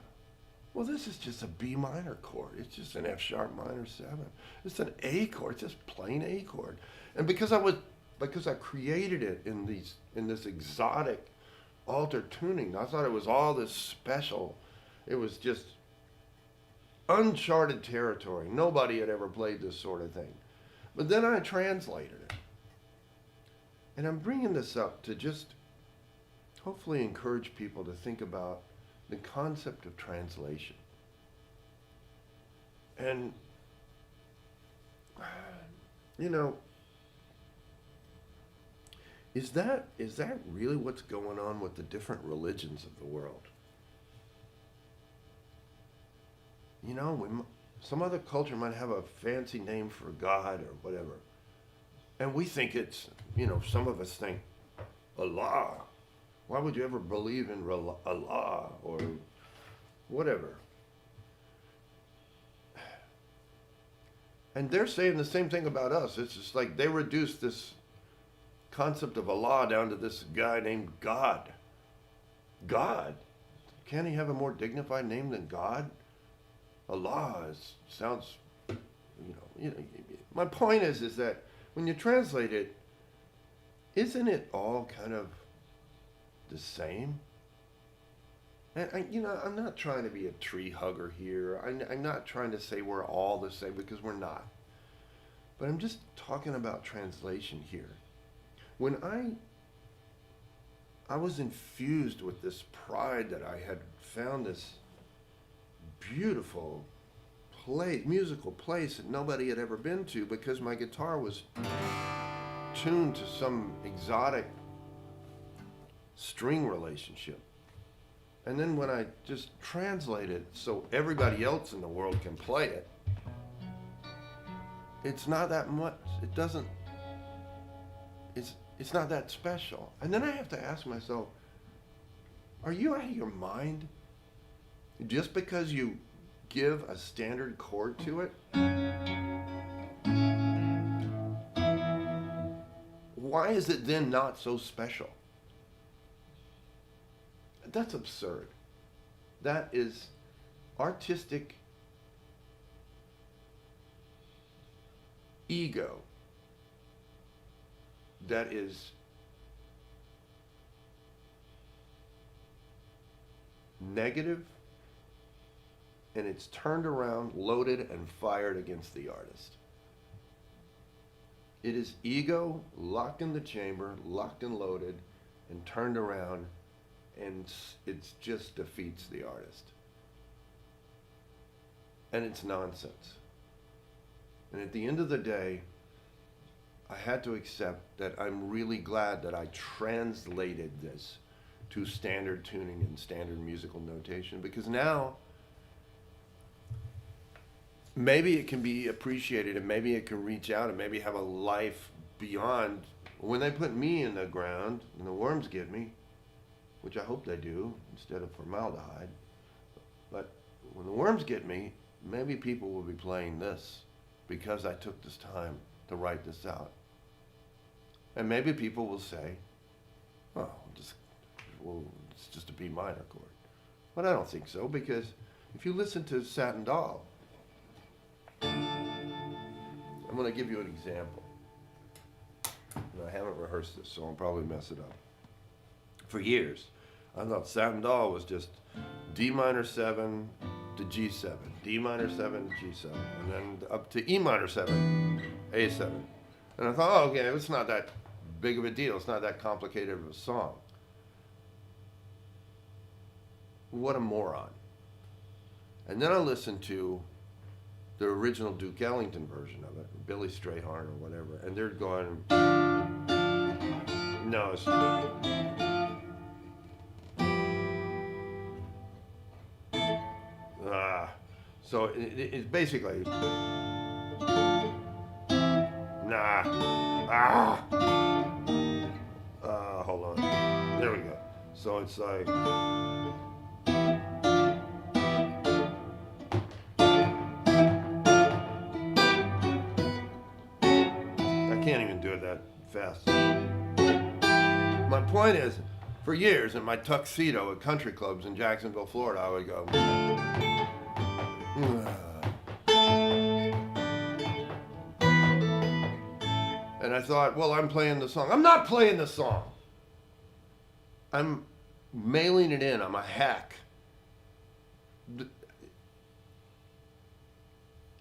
well, this is just a B minor chord. It's just an F sharp minor 7. It's an A chord. It's just plain A chord. And because I created it in this exotic altered tuning. I thought it was all this special. It was just uncharted territory. Nobody had ever played this sort of thing. But then I translated it. And I'm bringing this up to just hopefully encourage people to think about the concept of translation. And, you know, is that really what's going on with the different religions of the world? You know, some other culture might have a fancy name for God or whatever. And we think it's, you know, some of us think, Allah. Why would you ever believe in Allah or whatever? And they're saying the same thing about us. It's just like they reduced this concept of Allah down to this guy named God. God? Can't he have a more dignified name than God? Allah sounds, you know. My point is that when you translate it, isn't it all kind of the same? And I'm not trying to be a tree hugger here. I'm not trying to say we're all the same, because we're not. But I'm just talking about translation here. When I was infused with this pride that I had found this beautiful musical place that nobody had ever been to, because my guitar was tuned to some exotic string relationship. And then when I just translate it so everybody else in the world can play it, it's not that much. It's not that special. And then I have to ask myself, are you out of your mind? Just because you give a standard chord to it? Why is it then not so special? That's absurd. That is artistic ego. That is negative, and it's turned around, loaded, and fired against the artist. It is ego locked in the chamber, locked and loaded, and turned around, and it just defeats the artist. And it's nonsense. And at the end of the day, I had to accept that I'm really glad that I translated this to standard tuning and standard musical notation, because now maybe it can be appreciated, and maybe it can reach out, and maybe have a life beyond. When they put me in the ground and the worms get me, which I hope they do instead of formaldehyde, but when the worms get me, maybe people will be playing this because I took this time to write this out. And maybe people will say, oh, it's just a B minor chord. But I don't think so, because if you listen to Satin Doll, I'm going to give you an example. And I haven't rehearsed this, so I'll probably mess it up. For years, I thought Satin Doll was just D minor 7 to G7, D minor 7 to G7, and then up to E minor 7, A7. And I thought, oh, okay, it's not that big of a deal. It's not that complicated of a song. What a moron. And then I listened to the original Duke Ellington version of it, Billy Strayhorn or whatever, and they're going, no, it's... So it's basically, hold on, there we go. So it's like, I can't even do it that fast. My point is, for years in my tuxedo at country clubs in Jacksonville, Florida, I would go, and I thought, well, I'm playing the song. I'm not playing the song. I'm mailing it in. I'm a hack.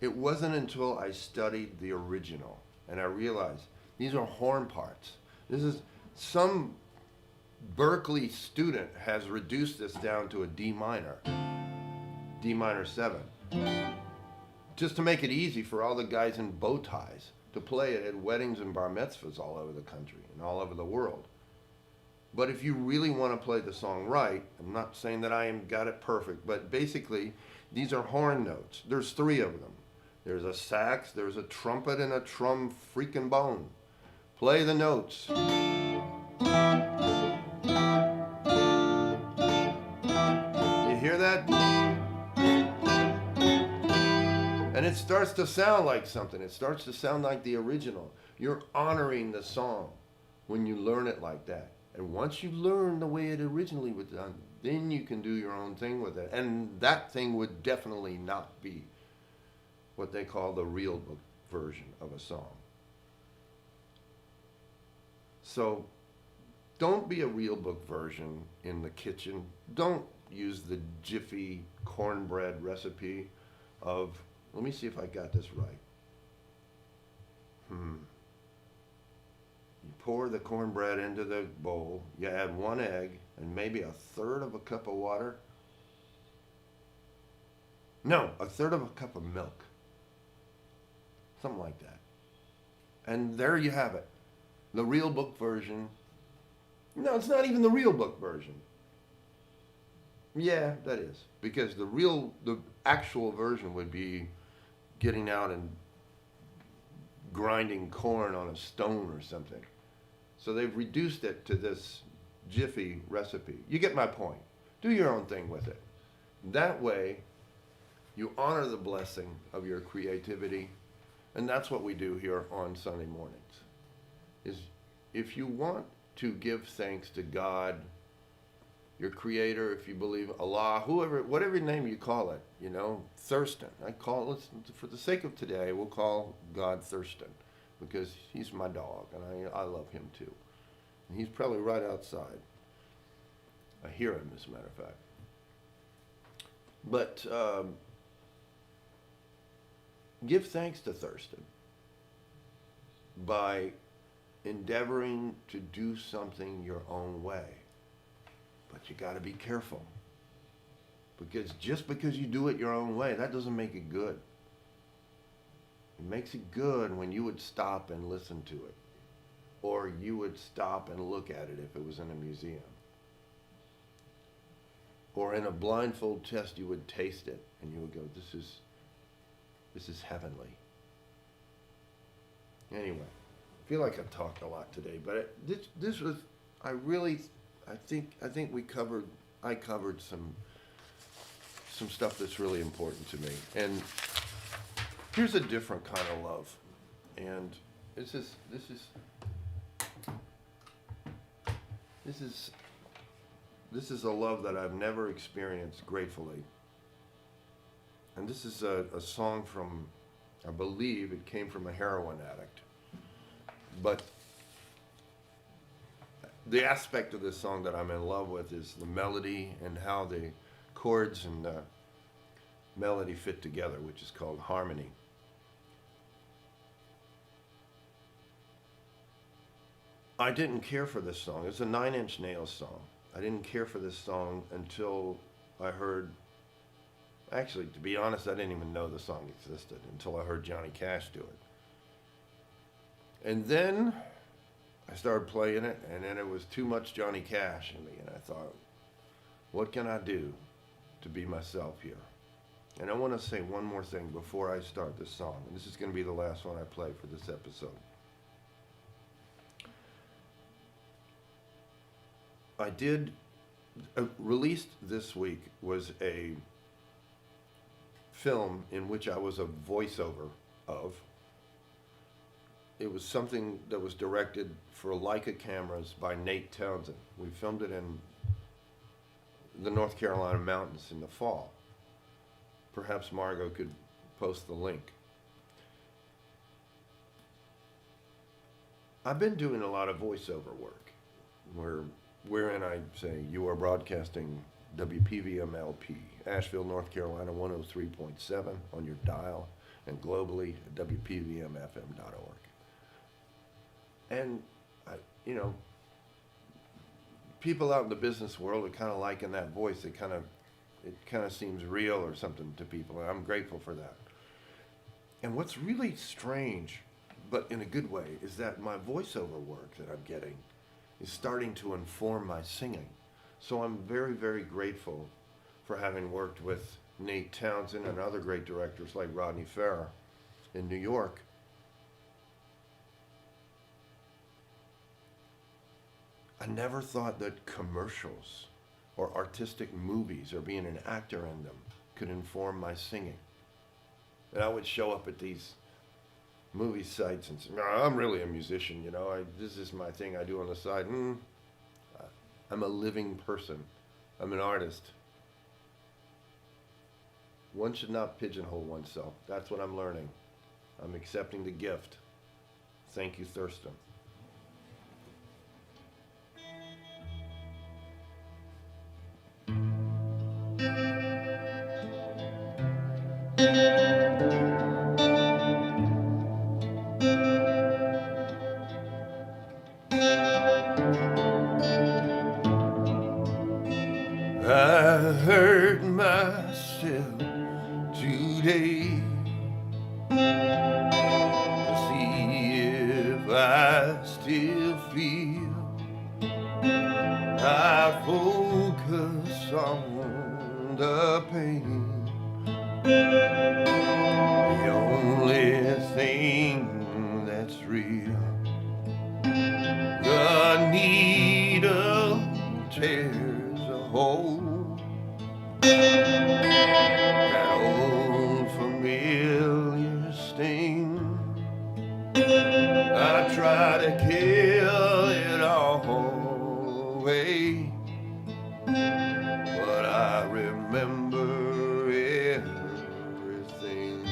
It wasn't until I studied the original and I realized these are horn parts. This is some Berkeley student has reduced this down to a D minor 7, just to make it easy for all the guys in bow ties to play it at weddings and bar mitzvahs all over the country and all over the world. But if you really want to play the song right, I'm not saying that I got it perfect, but basically these are horn notes. There's 3 of them. There's a sax, there's a trumpet, and a trum freaking bone. Play the notes. You hear that? And it starts to sound like something. It starts to sound like the original. You're honoring the song when you learn it like that. And once you learn the way it originally was done, then you can do your own thing with it. And that thing would definitely not be what they call the real book version of a song. So don't be a real book version in the kitchen. Don't use the Jiffy cornbread recipe of, let me see if I got this right. You pour the cornbread into the bowl, you add 1 egg and maybe 1/3 of a cup of water. No, 1/3 of a cup of milk. Something like that. And there you have it. The real book version. No, it's not even the real book version. Yeah, that is. Because the actual version would be getting out and grinding corn on a stone or something. So they've reduced it to this Jiffy recipe. You get my point. Do your own thing with it. That way, you honor the blessing of your creativity. And that's what we do here on Sunday mornings. Is if you want to give thanks to God, your creator, if you believe Allah, whoever, whatever name you call it, Thurston. I call it, for the sake of today, we'll call God Thurston because he's my dog and I love him too. And he's probably right outside. I hear him, as a matter of fact. But give thanks to Thurston by endeavoring to do something your own way. But you got to be careful. Because just because you do it your own way, that doesn't make it good. It makes it good when you would stop and listen to it. Or you would stop and look at it if it was in a museum. Or in a blindfold test, you would taste it and you would go, this is heavenly. Anyway, I feel like I've talked a lot today, but this was, I think I covered some stuff that's really important to me. And here's a different kind of love. And this is a love that I've never experienced gratefully. And this is a song from, I believe it came from a heroin addict. But the aspect of this song that I'm in love with is the melody and how the chords and the melody fit together, which is called harmony. I didn't care for this song. It's a 9 Inch Nails song. I didn't care for this song until I heard, actually, to be honest, I didn't even know the song existed until I heard Johnny Cash do it. And then I started playing it, and then it was too much Johnny Cash in me, and I thought, what can I do to be myself here? And I want to say one more thing before I start this song, and this is going to be the last one I play for this episode. I did, released this week was a film in which I was a voiceover of. It was something that was directed for Leica cameras by Nate Townsend. We filmed it in the North Carolina mountains in the fall. Perhaps Margot could post the link. I've been doing a lot of voiceover work where wherein I say you are broadcasting WPVMLP, Asheville, North Carolina, 103.7 on your dial, and globally at WPVMFM.org. And, you know, people out in the business world are kind of liking that voice. It kind of seems real or something to people, and I'm grateful for that. And what's really strange, but in a good way, is that my voiceover work that I'm getting is starting to inform my singing. So I'm very, very grateful for having worked with Nate Townsend and other great directors like Rodney Farrer in New York. I never thought that commercials or artistic movies or being an actor in them could inform my singing. And I would show up at these movie sites and say, no, I'm really a musician, you know, this is my thing I do on the side. I'm a living person. I'm an artist. One should not pigeonhole oneself. That's what I'm learning. I'm accepting the gift. Thank you, Thurston. I hurt myself today to see if I still feel. I focus on the pain, the only thing that's real. The needle tears a hole. That old familiar sting. I try to kill it all away, but I remember everything.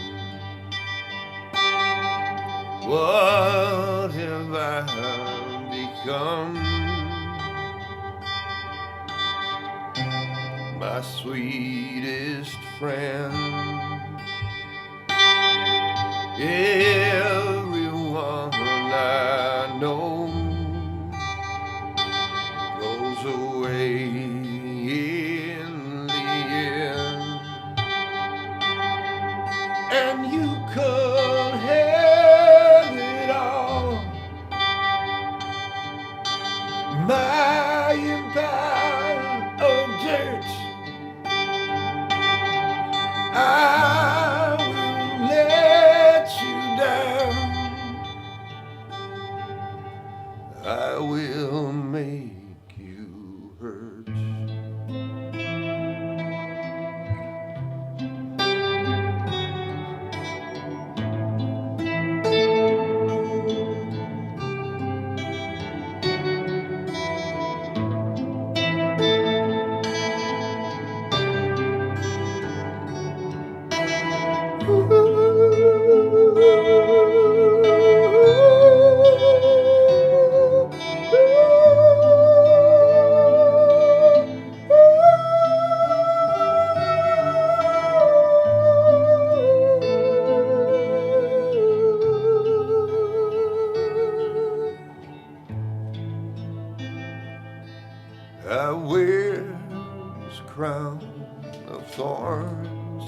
What have I become? My sweetest friend. Everyone I know goes away in the end, and you could have it all. My empire of dirt, I will let you down. I will make you hurt. I wear this crown of thorns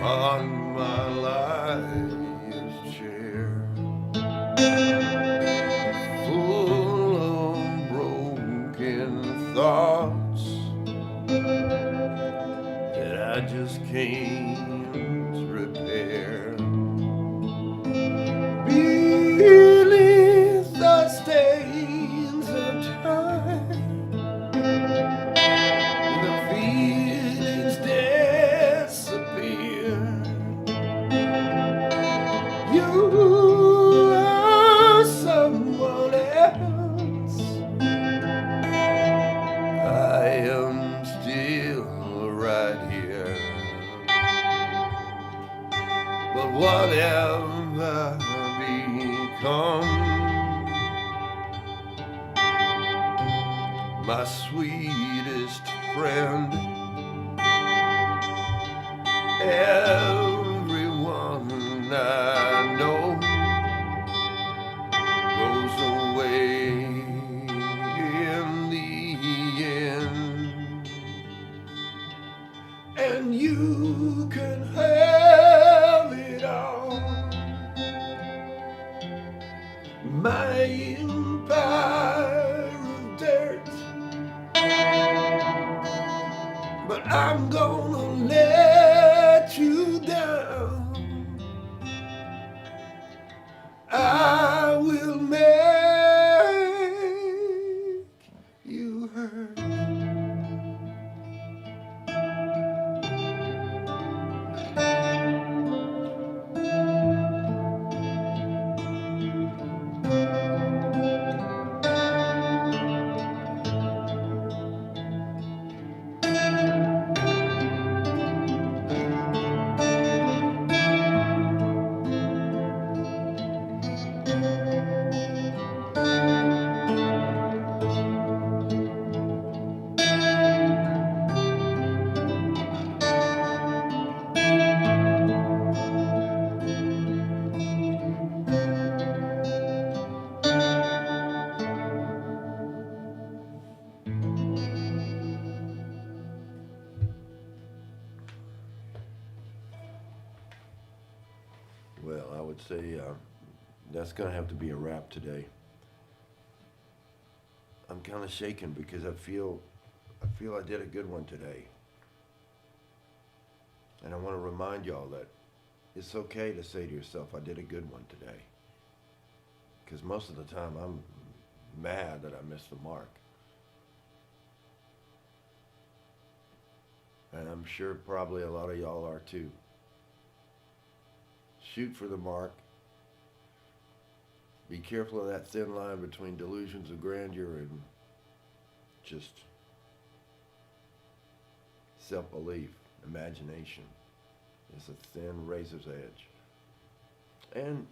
on my life's chair, full of broken thoughts that I just can't repair. Beneath the stains of time, the feelings disappear. You are someone else. I am still right here. But what have I become? my sweetest friend. Everyone I know goes away in the end, and you can have it all. My empire of dirt, but I'm gonna let you down. I will make you hurt. Well, I would say that's going to have to be a wrap today. I'm kind of shaken because I feel I did a good one today. And I want to remind y'all that it's okay to say to yourself, I did a good one today. Because most of the time I'm mad that I missed the mark. And I'm sure probably a lot of y'all are too. Shoot for the mark. Be careful of that thin line between delusions of grandeur and just self-belief, imagination. It's a thin razor's edge. And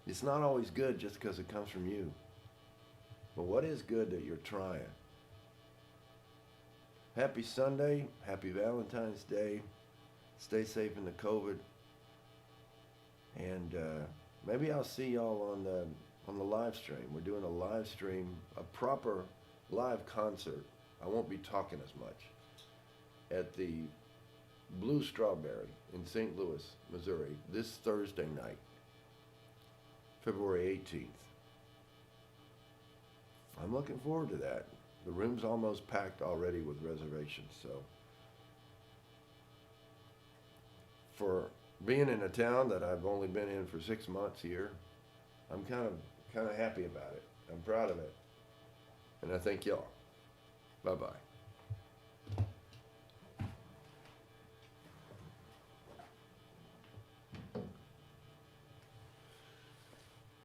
it's not always good just because it comes from you. But what is good that you're trying? Happy Sunday. Happy Valentine's Day. Stay safe in the COVID. And maybe I'll see y'all on the live stream. We're doing a live stream, a proper live concert. I won't be talking as much. At the Blue Strawberry in St. Louis, Missouri, this Thursday night, February 18th. I'm looking forward to that. The room's almost packed already with reservations, so for being in a town that I've only been in for 6 months here, I'm kind of happy about it. I'm proud of it. And I thank y'all. Bye-bye.